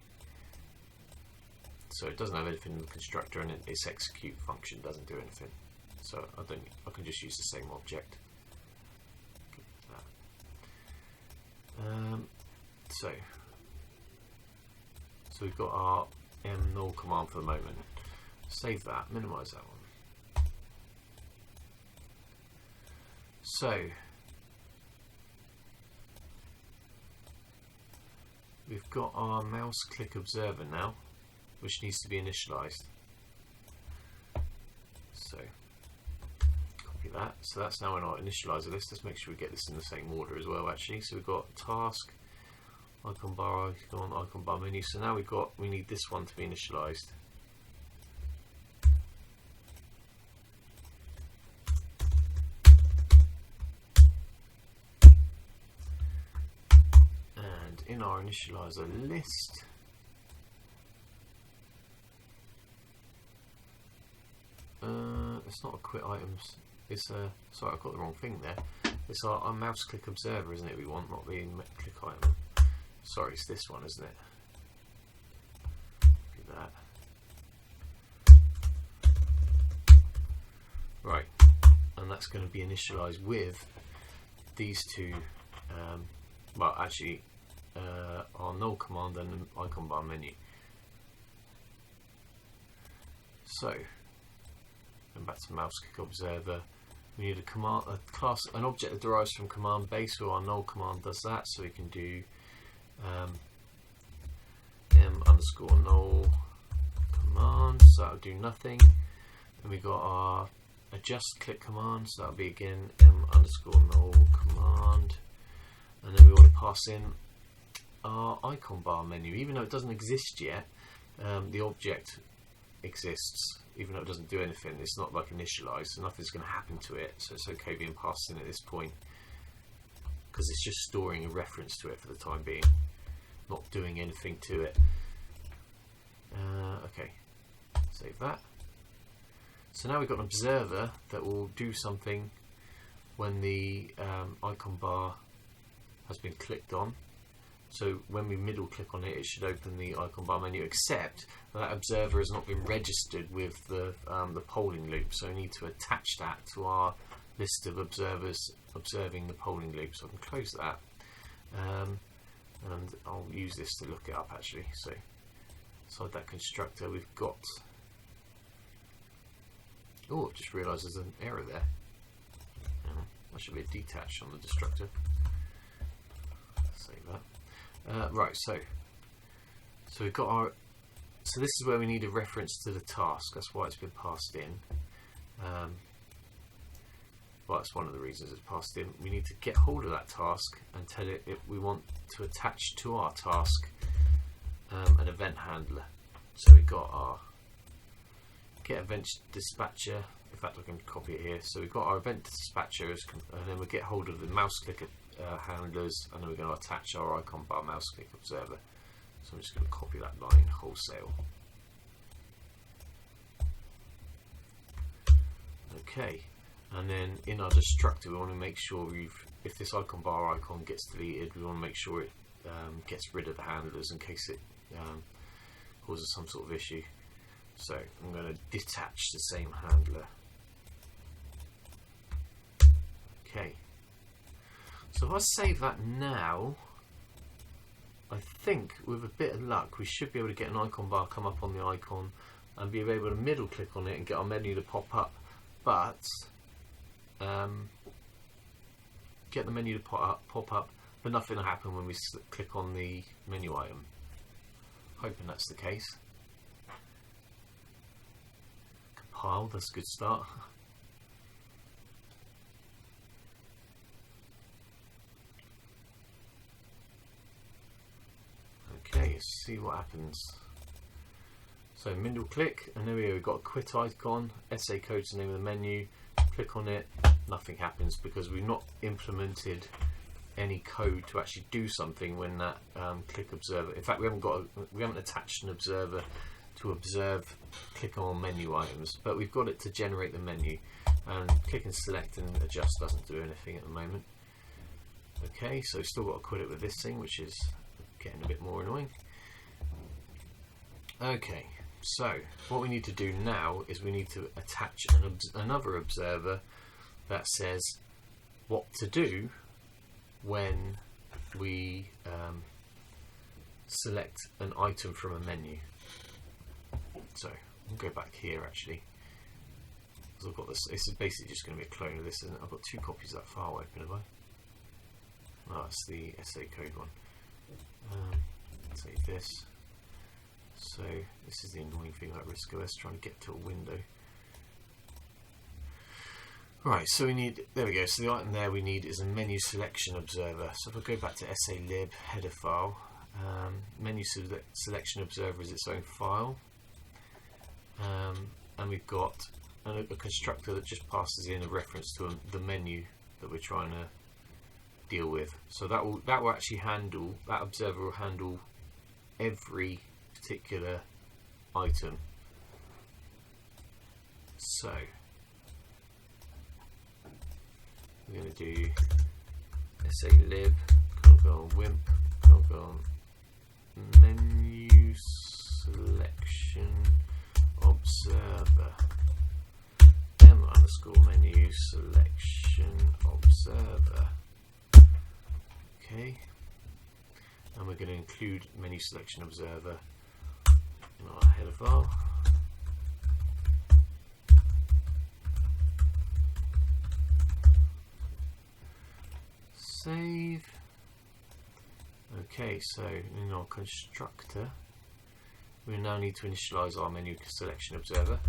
So it doesn't have anything in the constructor, and its execute function doesn't do anything. So I can just use the same object. So we've got our null command for the moment. Save that, minimize that one. So we've got our mouse click observer now, which needs to be initialized. So copy that. So that's now in our initializer list. Let's make sure we get this in the same order as well, actually. So we've got task, icon bar, icon bar menu. So now we need this one to be initialized. And in our initializer list, it's not a quit items, it's sorry, I've got the wrong thing there. It's our mouse click observer, isn't it, we want, not the click item. Sorry, it's this one, isn't it? Look at that. Right, and that's going to be initialized with these two, well actually our null command and the icon bar menu. So and back to mouse click observer, we need a class, an object that derives from command base. So our null command does that, so we can do m_null command, so that'll do nothing. And we got our adjust click command, so that'll be again m_null command. And then we want to pass in our icon bar menu, even though it doesn't exist yet. The object exists, even though it doesn't do anything. It's not like initialized, so nothing's going to happen to it, so it's okay being passed in at this point because it's just storing a reference to it for the time being, not doing anything to it. Okay, save that. So now we've got an observer that will do something when the icon bar has been clicked on. So when we middle click on it, it should open the icon bar menu, except that observer has not been registered with the polling loop. So we need to attach that to our list of observers observing the polling loop. So I can close that, and I'll use this to look it up actually. So inside that constructor we've got, oh, I've just realised there's an error there. That should be a detach on the destructor. Save that. Right, so we've got our, so this is where we need a reference to the task. That's why it's been passed in. Well, that's one of the reasons it's passed in. We need to get hold of that task and tell it if we want to attach to our task an event handler. So we've got our get event dispatcher. In fact, I can copy it here. So we've got our event dispatcher, and then we get hold of the mouse click handlers, and then we're going to attach our icon bar mouse click observer. So I'm just going to copy that line wholesale. Okay, and then in our destructor we want to make sure if this icon bar icon gets deleted, we want to make sure it gets rid of the handlers in case it causes some sort of issue. So I'm going to detach the same handler. Okay, so if I save that now, I think with a bit of luck we should be able to get an icon bar come up on the icon and be able to middle click on it and get our menu to pop up, but get the menu to pop up, but nothing will happen when we click on the menu item. Hoping that's the case. Compile, that's a good start. Okay, let's see what happens. So middle click, and there we go, we've got a quit icon, SACode is the name of the menu, click on it, nothing happens because we've not implemented any code to actually do something when that click observer. In fact, we haven't attached an observer to observe click on menu items, but we've got it to generate the menu, and click and select and adjust doesn't do anything at the moment. Okay, so still got to quit it with this thing, which is getting a bit more annoying. Okay, so what we need to do now is we need to attach another observer that says what to do when we select an item from a menu. So I'll go back here actually, because I've got this. This is basically just going to be a clone of this, isn't it? I've got two copies of that file open, have I? Oh, it's the SACode one. Save this. So this is the annoying thing about RISC OS, trying to get to a window. Right, so we need, there we go, so the item there we need is a menu selection observer. So if I go back to SALib header file, menu selection observer is its own file, and we've got a constructor that just passes in a reference to the menu that we're trying to deal with. So that will actually handle, that observer will handle every particular item. So we're going to do SALib, can't go on WIMP, can't go on menu selection observer, m_menu selection observer. Okay, and we're going to include menu selection observer in our header file. Save. Okay, so in our constructor we now need to initialize our menu selection observer,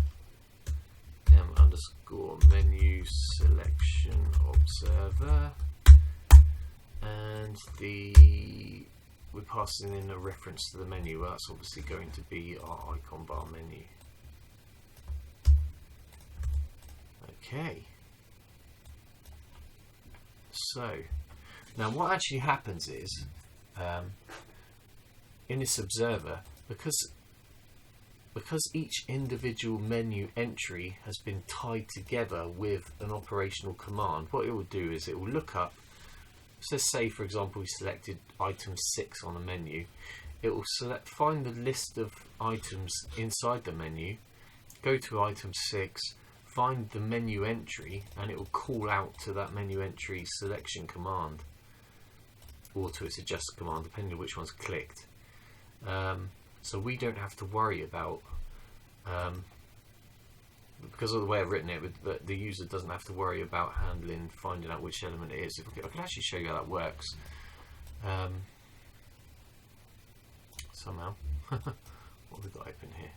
m_menu selection observer, and we're passing in a reference to the menu. Well, that's obviously going to be our icon bar menu. Okay, so now what actually happens is in this observer, because each individual menu entry has been tied together with an operational command, what it will do is it will look up, so let's say for example we selected item 6 on the menu, it will find the list of items inside the menu, go to item 6, find the menu entry, and it will call out to that menu entry selection command, or to its adjust command, depending on which one's clicked. So we don't have to worry about, because of the way I've written it, the user doesn't have to worry about finding out which element it is. I can actually show you how that works somehow. What have we got open here?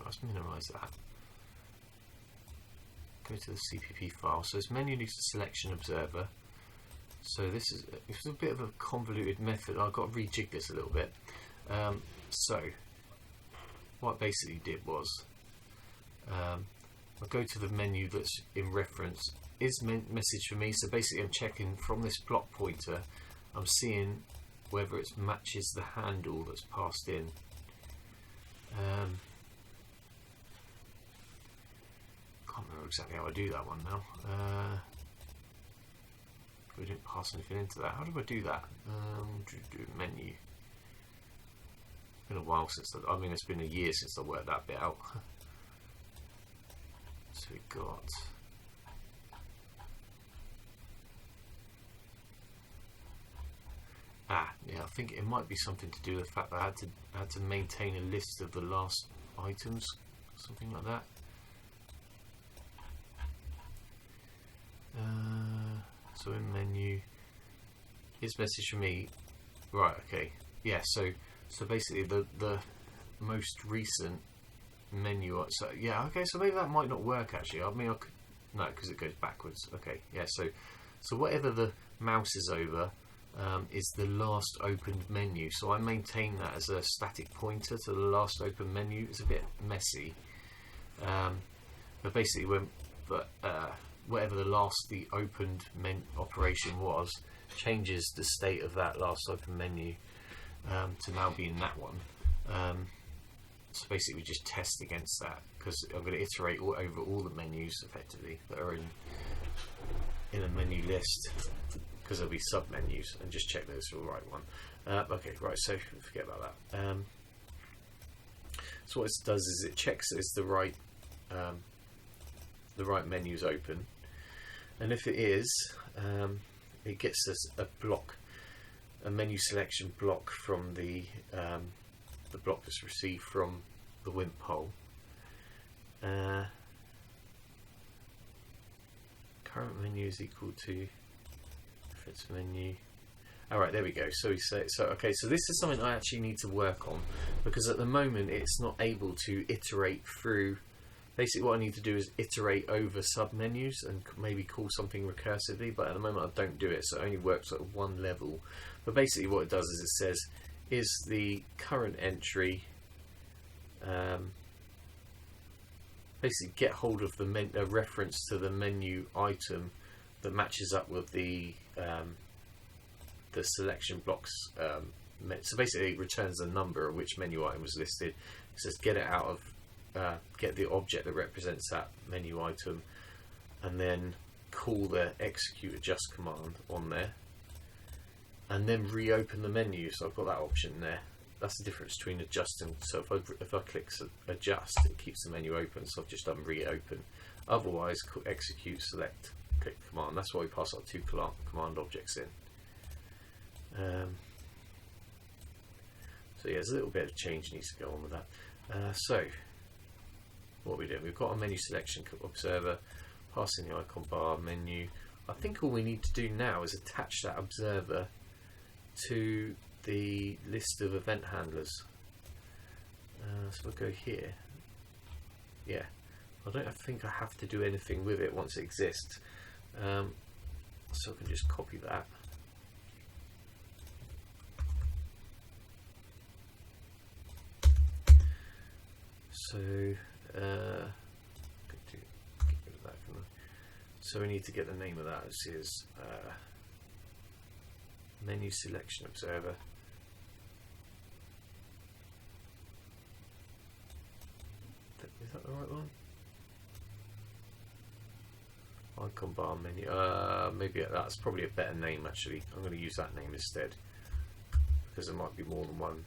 Let's minimise that. Go to the CPP file. So this menu selection observer. So this is a bit of a convoluted method. I've got to rejig this a little bit. So what I basically did was I go to the menu that's in reference, is message for me. So basically I'm checking from this block pointer, I'm seeing whether it matches the handle that's passed in. can't remember exactly how I do that one now. We didn't pass anything into that. How do I do that? Do menu. It's been a while since I mean, it's been a year since I worked that bit out. So we got yeah, I think it might be something to do with the fact that I had to maintain a list of the last items, something like that. So in menu, his message for me, right? Okay, yeah. So basically the most recent menu. So yeah, okay. So maybe that might not work actually. I mean, I could, no, because it goes backwards. Okay, yeah. So whatever the mouse is over is the last opened menu. So I maintain that as a static pointer to the last open menu. It's a bit messy, but basically whatever the opened operation was changes the state of that last open menu to now be in that one. So basically we just test against that, because I'm going to iterate over all the menus effectively that are in a menu list, because there'll be sub menus, and just check that it's the right one. Okay, right, so forget about that. So what it does is it checks that it's the right menu's open, and if it is, it gets us a menu selection block from the block that's received from the WIMP poll. Current menu is equal to reference menu. Alright, there we go. So we say, okay, so this is something I actually need to work on, because at the moment it's not able to iterate through. Basically what I need to do is iterate over submenus and maybe call something recursively, but at the moment I don't do it, so it only works at one level. But basically what it does is it says, is the current entry, basically get hold of the reference to the menu item that matches up with the selection blocks. So basically it returns the number of which menu item was listed. It says get it out of get the object that represents that menu item, and then call the execute adjust command on there, and then reopen the menu. So I've got that option there. That's the difference between adjusting. So if I click adjust, it keeps the menu open. So I've just done reopen. Otherwise, execute select click command. That's why we pass our two command objects in. So yeah, there's a little bit of change needs to go on with that. So what we do, we've got a menu selection observer, passing the icon bar menu. I think all we need to do now is attach that observer to the list of event handlers. So we'll go here. Yeah, I don't think I have to do anything with it once it exists. So I can just copy that. So so we need to get the name of that. This is menu selection observer. Is that the right one? Icon bar menu. Maybe that's probably a better name actually. I'm going to use that name instead, because there might be more than one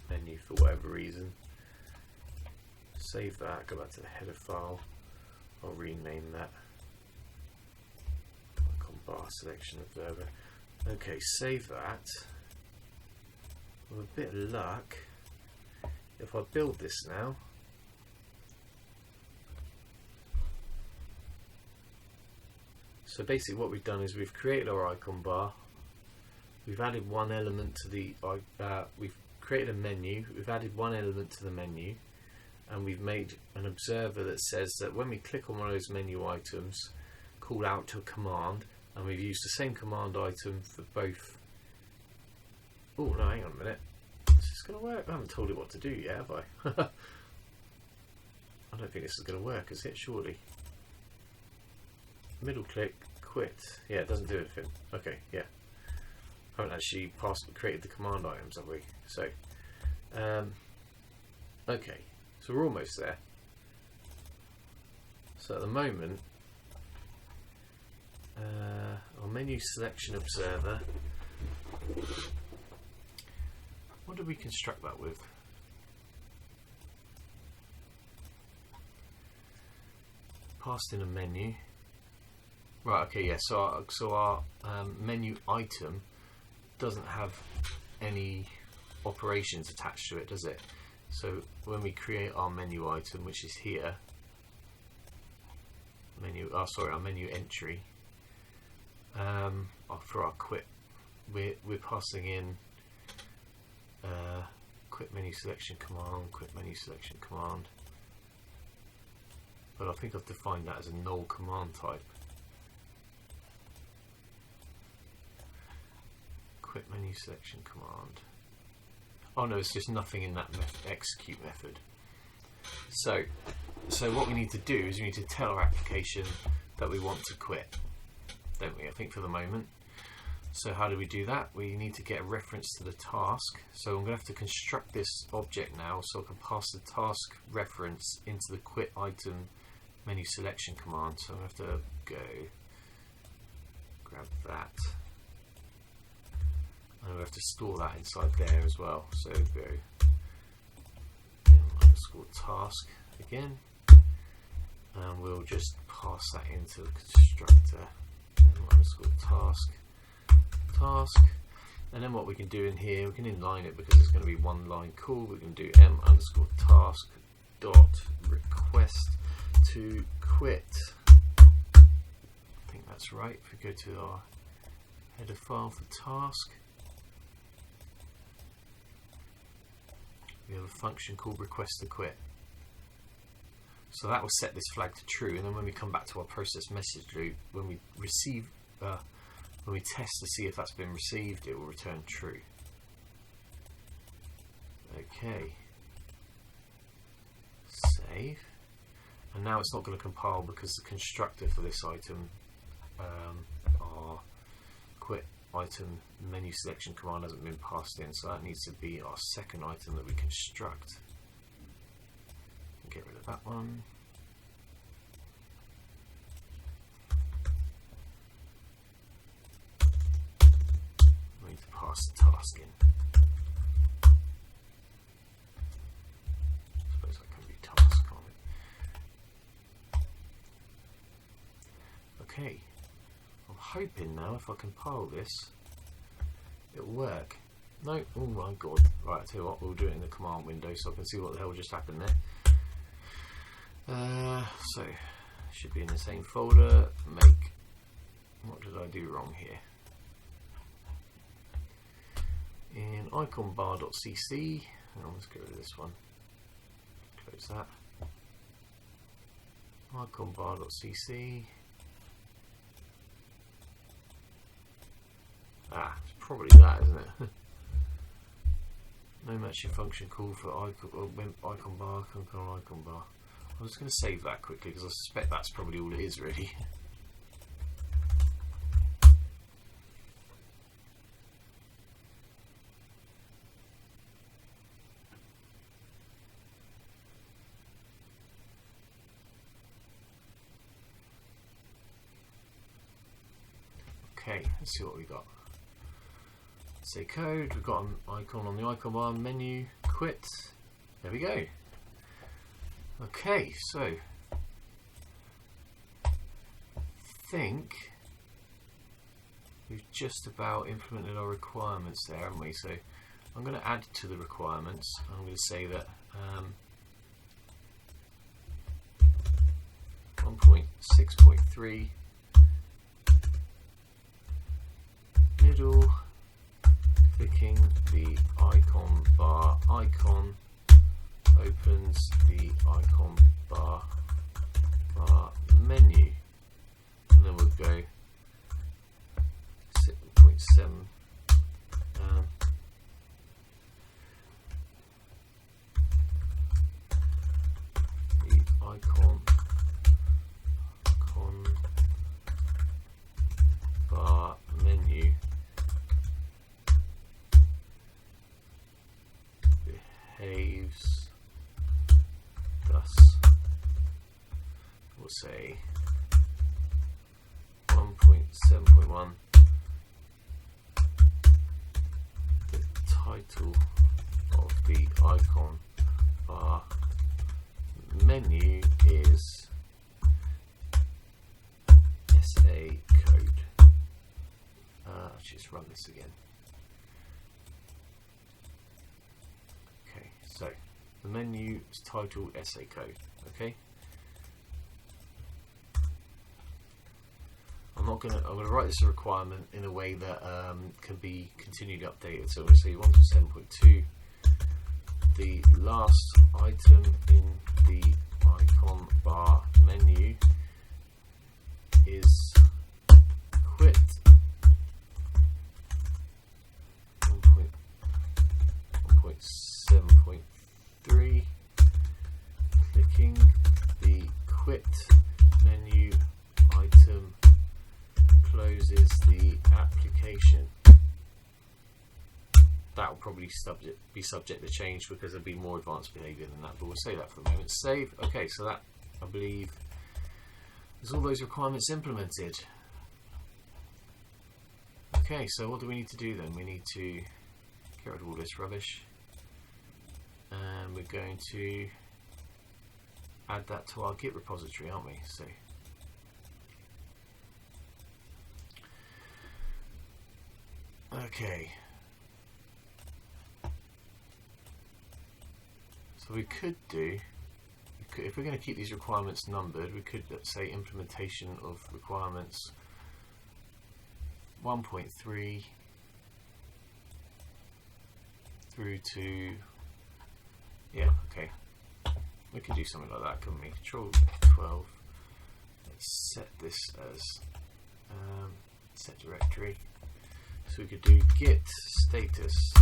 menu for whatever reason. Save that, go back to the header file. I'll rename that icon bar selection observer. Okay, save that. With a bit of luck, if I build this now, so basically what we've done is we've created our icon bar, we've added one element to the we've created a menu, we've added one element to the menu, and we've made an observer that says that when we click on one of those menu items, call out to a command, and we've used the same command item for both. Oh no, hang on a minute, is this going to work? I haven't told it what to do yet, have I? I don't think this is going to work, is it? Surely. Middle click, quit. Yeah, it doesn't do anything. Okay, yeah. I haven't actually created the command items, have we? So, okay. So we're almost there. So at the moment, our menu selection observer, what did we construct that with? Passed in a menu. Right, okay, yeah, so our menu item doesn't have any operations attached to it, does it? So when we create our menu item, which is here, our menu entry, for our quit, we're passing in quit menu selection command, but I think I've defined that as a null command type. Quit menu selection command. Oh no, it's just nothing in that execute method. So what we need to do is we need to tell our application that we want to quit, don't we? I think for the moment. So how do we do that? We need to get a reference to the task. So I'm going to have to construct this object now, so I can pass the task reference into the quit item menu selection command. So I'm going to have to go grab that, and we'll have to store that inside there as well. So go underscore task again, and we'll just pass that into the constructor underscore task, and then what we can do in here, we can inline it because it's going to be one line call. We can do m underscore task dot request to quit. I think that's right. If we go to our header file for task, we have a function called request to quit. So that will set this flag to true, and then when we come back to our process message loop, when we receive, when we test to see if that's been received, it will return true. Okay. Save. And now it's not going to compile because the constructor for this item, our quit item menu selection command, hasn't been passed in, so that needs to be our second item that we construct. Get rid of that one. We need to pass the task in. I suppose that can be task, can't it? Okay. I'm hoping now if I compile this, it'll work. No, oh my god. Right, I'll tell you what, we'll do it in the command window so I can see what the hell just happened there. So should be in the same folder. Make. What did I do wrong here? In iconbar.cc. Let's get rid of this one. Close that. Iconbar.cc. It's probably that, isn't it? No matching function call for iconbar. Iconbar. I'm just going to save that quickly because I suspect that's probably all it is, really. Okay, let's see what we got. SACode, we've got an icon on the icon bar, menu, quit. There we go. Okay, so I think we've just about implemented our requirements there, haven't we? So I'm going to add to the requirements. I'm going to say that 1.6.3 middle, clicking the icon bar icon opens the icon bar menu, and then we'll go 6.7 the icon bar menu behaves thus. we'll say 1.7.1. The title of the icon bar menu is SACode. I'll just run this again. Okay, so the menu is titled SACode. Okay. I'm going to write this a requirement in a way that can be continually updated. So we'll say 1.7.2. The last item in the icon bar menu is quit 1.7.3. Clicking the quit menu item closes the application. That will probably be subject to change because there'll be more advanced behavior than that, but we'll say that for the moment. Save. Okay, so that, I believe, is all those requirements implemented. Okay, so what do we need to do then? We need to get rid of all this rubbish, and we're going to add that to our Git repository, aren't we? So okay, so we could do, if we're going to keep these requirements numbered, we could, let's say, implementation of requirements 1.3 through to, yeah, okay, we could do something like that, couldn't we? Control 12, let's set this as set directory. So we could do git status.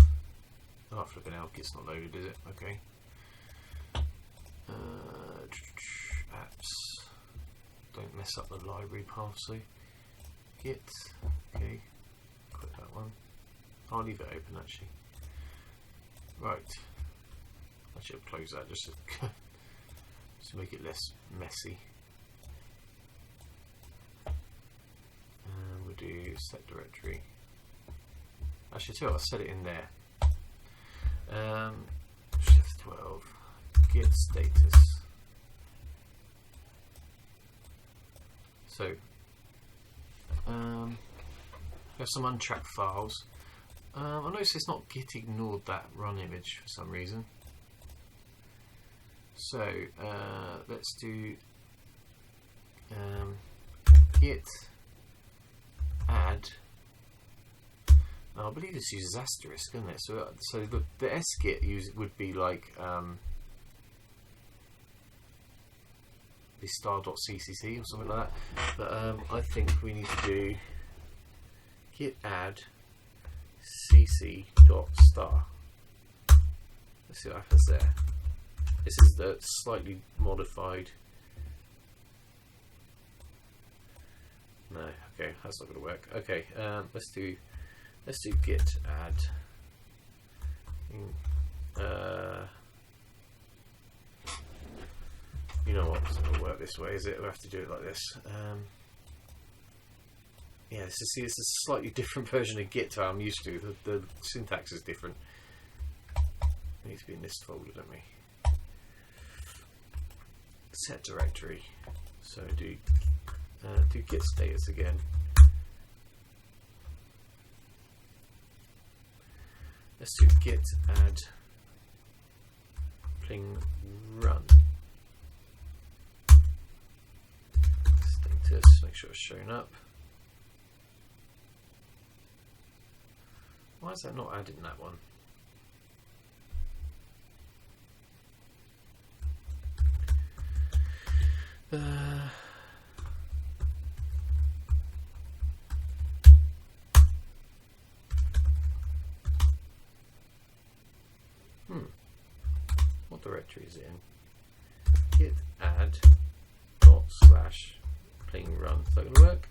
Oh, flipping out, git's not loaded, is it? Okay. Apps. Don't mess up the library path, so git. Okay. Quit that one. I'll leave it open actually. Right. I should have closed that just to make it less messy. And we'll do set directory. Actually, too, I'll set it in there. Shift 12, git status. So, we have some untracked files. I notice it's not git ignored that run image for some reason. So, let's do git add. Now, I believe this uses asterisk, doesn't it? So the sgit would be like the star.ccc or something like that. But I think we need to do git add cc.star. Let's see what happens there. This is the slightly modified. No, okay, that's not going to work. Okay, let's do git add. You know what? It's not going to work this way, is it? We'll have to do it like this. Yeah, this is a slightly different version of Git to what I'm used to. The syntax is different. It needs to be in this folder, don't we? Set directory. So do git status again. Let's do git add pling run status. Make sure it's showing up. Why is that not adding that one? What directory is it in? Git add / pling run. Is that going to work?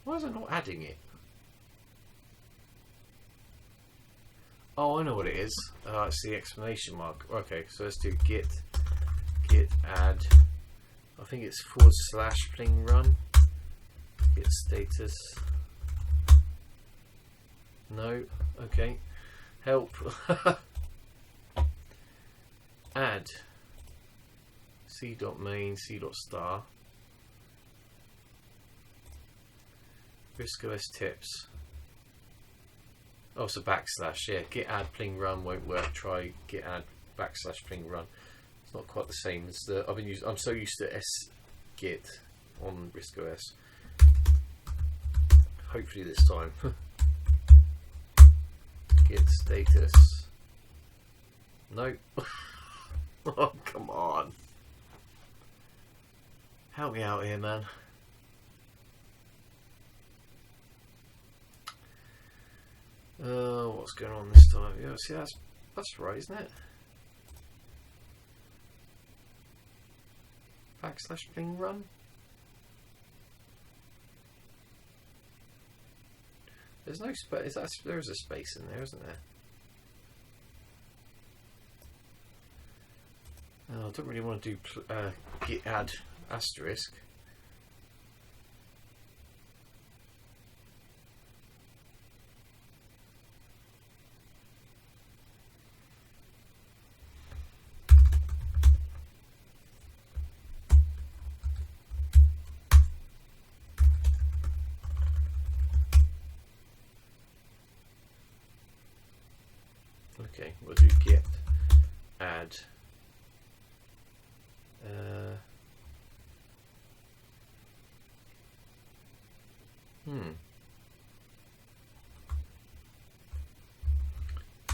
Why is it not adding it? Oh, I know what it is. It's the exclamation mark. Okay, so let's do git add. I think it's / pling run. Git status. No. Okay. Help. Add c.main c.star RISC OS tips. Oh, it's a /. Yeah, git add pling run won't work. Try git add / pling run. It's not quite the same as the I'm so used to sgit on RISC OS. Hopefully this time. Git status. No. Oh, come on. Help me out here, man. What's going on this time? Yeah, see, that's right, isn't it? / pling run. There's no space. There is a space in there, isn't there? Oh, I don't really want to do git add asterisk. Okay, we'll do git add.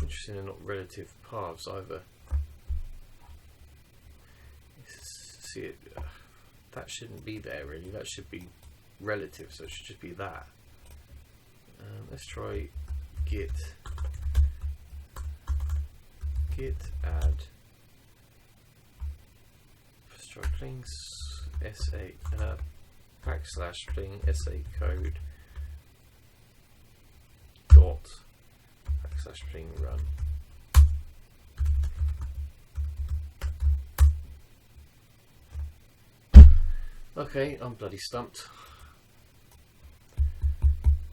Interesting, they're not relative paths either. See it. That shouldn't be there really. That should be relative, so it should just be that. Let's try git add. Let's try pling /pling SACode dot /pling run. Okay, I'm bloody stumped.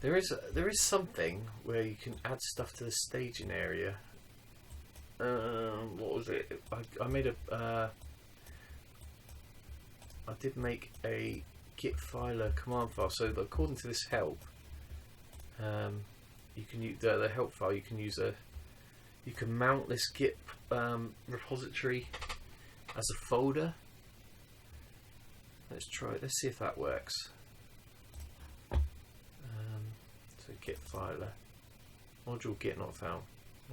There is something where you can add stuff to the staging area. What was it? I made a. I did make a git filer command file. So according to this help, you can use the help file. You can use you can mount this git repository as a folder. Let's try it. Let's see if that works. So git filer module git not found.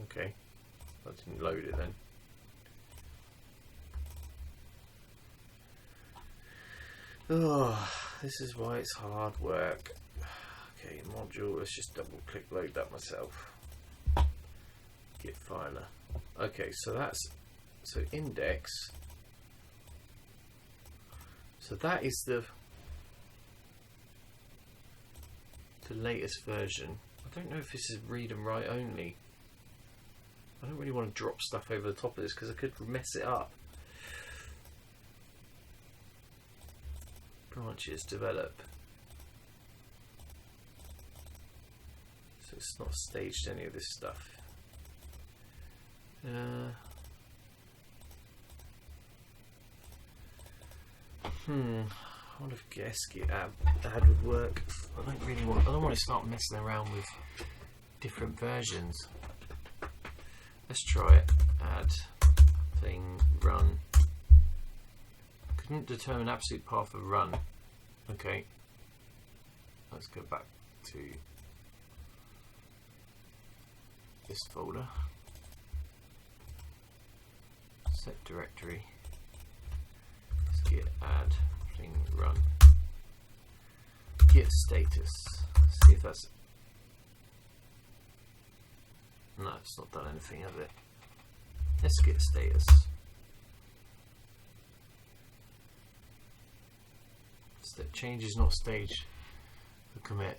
Okay, that didn't load it then. Oh, this is why it's hard work. Okay, module. Let's just double click load that myself. Git filer. Okay, so index. So that is the latest version. I don't know if this is read and write only. I don't really want to drop stuff over the top of this because I could mess it up. Branches develop. So it's not staged any of this stuff. I wonder if git add would work. I don't want to start messing around with different versions. Let's try it. Add thing run. Couldn't determine absolute path of run. Okay. Let's go back to this folder. Set directory. Let's git add thing run. Git status. Let's see if that's. No, it's not done anything, has it? Let's git status. Step change is not staged for commit.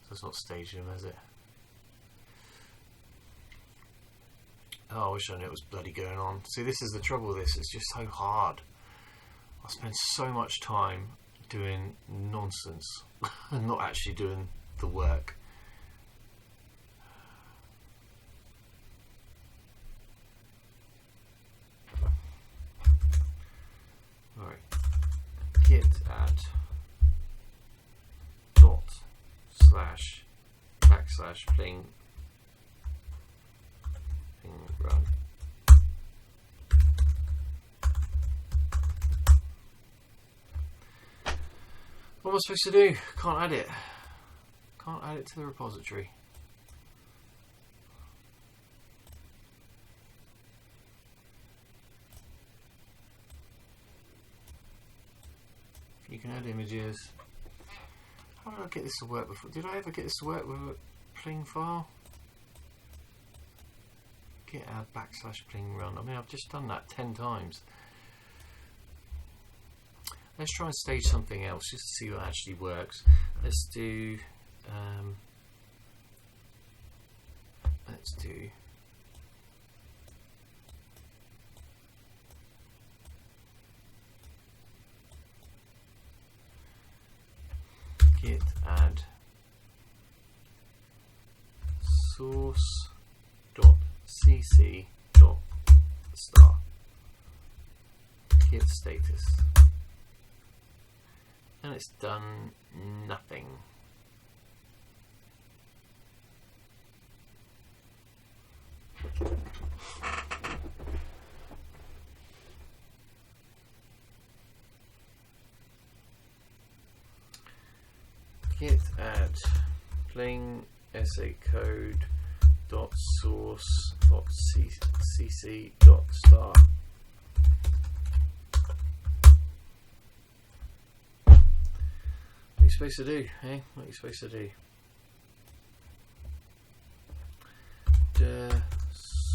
So it's not staging them, is it? Oh, I wish I knew it was bloody going on. See, this is the trouble with this. It's just so hard. I spend so much time doing nonsense and not actually doing the work. Alright. Git add dot slash backslash pling run. What am I supposed to do? Can't add it. Can't add it to the repository. You can add images. How did I get this to work before? Did I ever get this to work with a pling file? Git add backslash pling run. I mean, I've just done that 10 times. Let's try and stage something else just to see what actually works. Let's do git add source dot cc dot star git status, and it's done nothing. Git add pling SACode dot source dot cc dot star. What are you supposed to do, eh? What are you supposed to do? The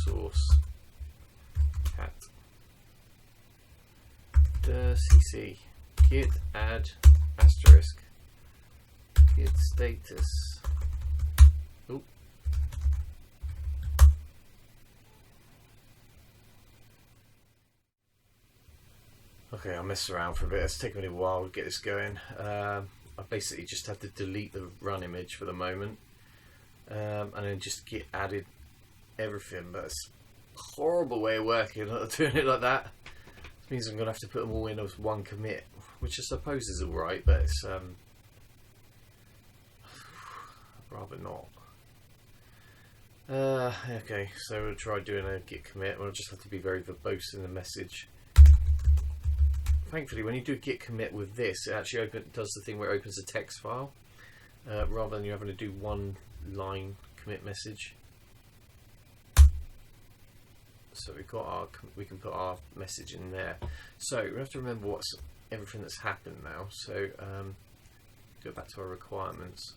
source cat the cc git add asterisk git status. Oh. Okay, I'll mess around for a bit. It's taken me a while to get this going. I basically just have to delete the run image for the moment, and then just git added everything. But it's a horrible way of working, doing it like that. It means I'm going to have to put them all in as one commit, which I suppose is alright, but it's rather not. Okay, so we'll try doing a git commit. We'll just have to be very verbose in the message. Thankfully, when you do git commit with this, it actually does the thing where it opens a text file, rather than you having to do one line commit message. So we can put our message in there. So we have to remember what's everything that's happened now. So go back to our requirements.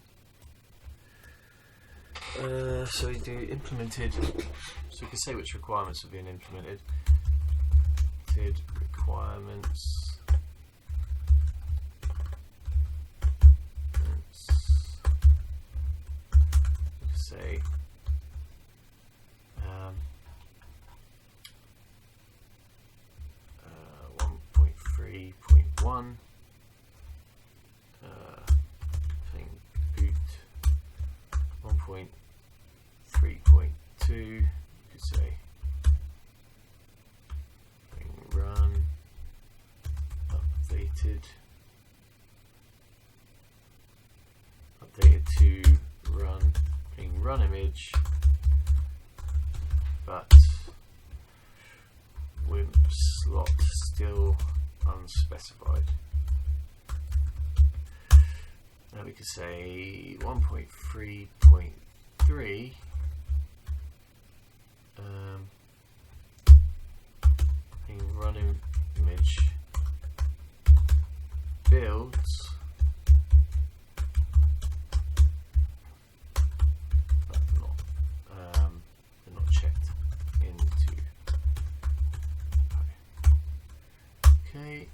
So we do implemented. So we can say which requirements are being implemented. Requirements. Say 1.3.1 thing boot 1.3.2. You could say thing run updated to run thing run image, but WIMP slot still unspecified. Now we could say 1.3.3 run image builds but not checked into. Okay,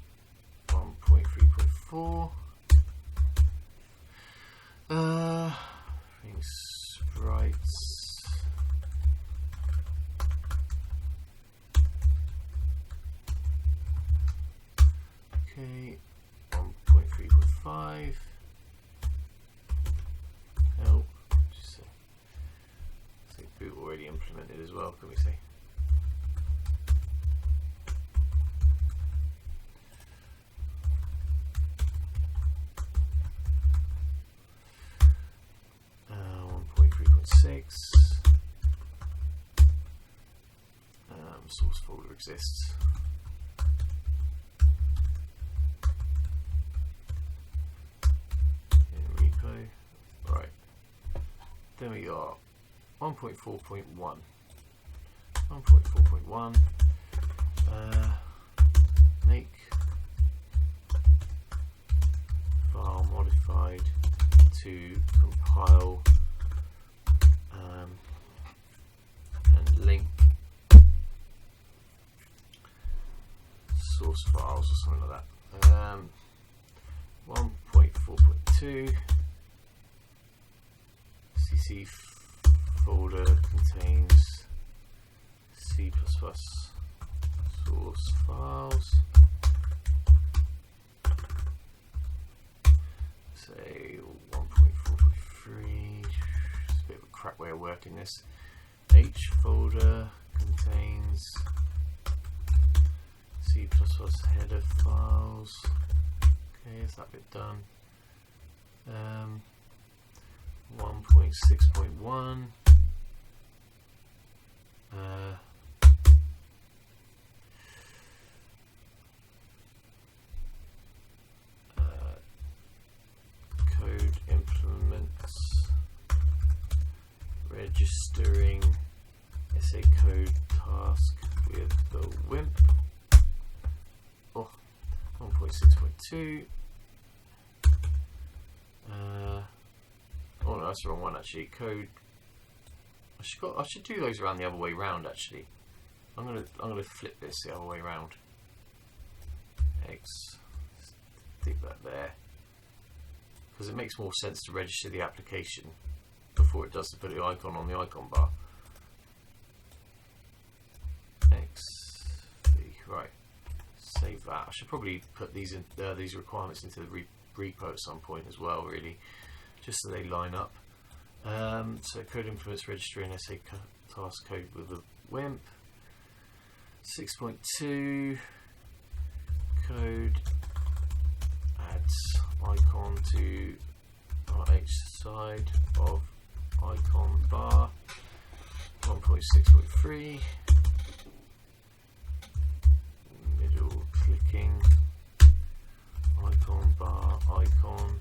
1.3.4 sprites documented as well, can we say? Source folder exists. In repo. Right. Then we got 1.4.1. 1.4.1. Make file modified to compile and link source files or something like that. 1.4.2 CC folder contains C++ source files. Say 1.4.3. It's a bit of a crap way of working this. H folder contains C++ header files. Okay, is that bit done? 1.6.1. Code implements registering SACode task with the WIMP. 1.6.2. Oh no, that's the wrong one actually. Code. I should do those around the other way round actually. I'm gonna flip this the other way round. X. Stick that there. Because it makes more sense to register the application before it does to put the icon on the icon bar. X. Right. Save that. I should probably put these requirements into the repo at some point as well, really, just so they line up. So code implements registering SA task code with the WIMP. 6.2 code adds icon to RH side of icon bar. 1.6.3 clicking icon bar icon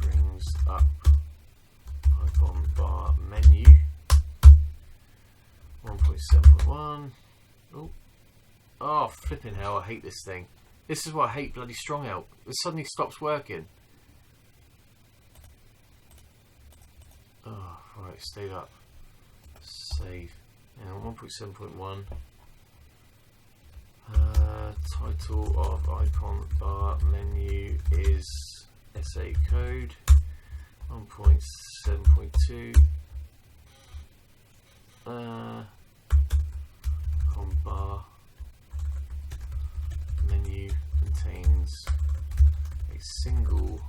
brings up icon bar menu. 1.7.1. Oh flipping hell, I hate this thing. This is why I hate bloody strong out. It suddenly stops working. Oh right, stay up. Save. And 1.7.1. Title of icon bar menu is SACode. 1.7.2. Icon bar menu contains a single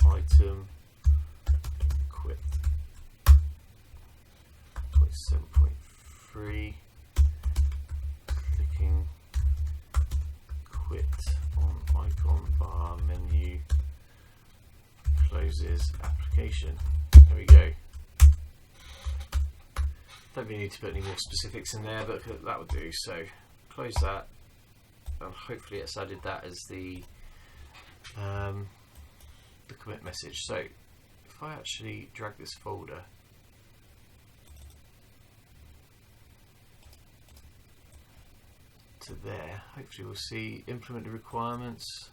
item. Quit. 7.3. Clicking quit on icon bar menu closes application. There we go. Don't really need to put any more specifics in there, but that would do. So close that, and hopefully it's added that as the commit message. So if I actually drag this folder to there, hopefully we'll see implement the requirements.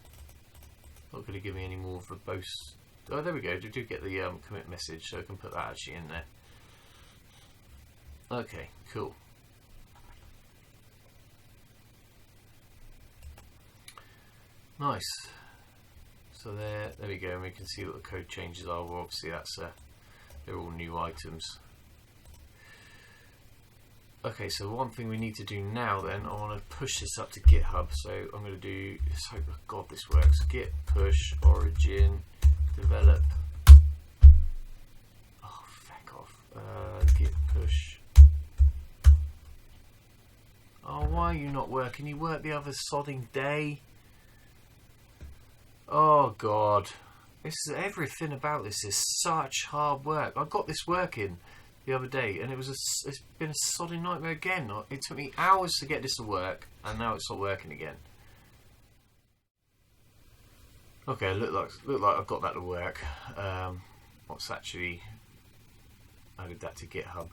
Not going to give me any more verbose. Oh, there we go. Do get the commit message, so I can put that actually in there. Okay, cool. Nice. So there we go, and we can see what the code changes are. Well, obviously that's they're all new items. Okay, so one thing we need to do now then, I want to push this up to GitHub. So I'm going to do, let's hope God this works. Git push origin develop. Oh, feck off. Why are you not working? You work the other sodding day. Oh God, everything about this is such hard work. I got this working the other day, and it's been a sodding nightmare again. It took me hours to get this to work, and now it's not working again. Okay, look like I've got that to work. What's actually added that to GitHub?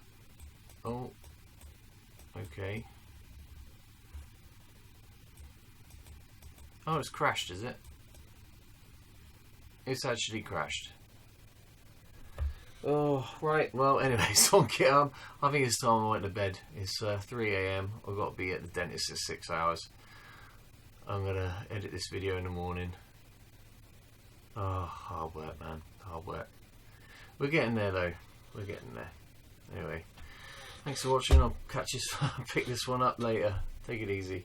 Oh, okay. Oh, it's crashed, is it? It's actually crashed. Oh, right. Well, anyway, so on GitHub, I think it's time I went to bed. It's 3 AM. I've got to be at the dentist in 6 hours. I'm going to edit this video in the morning. Oh, hard work, man. Hard work. We're getting there, though. We're getting there. Anyway, thanks for watching. I'll pick this one up later. Take it easy.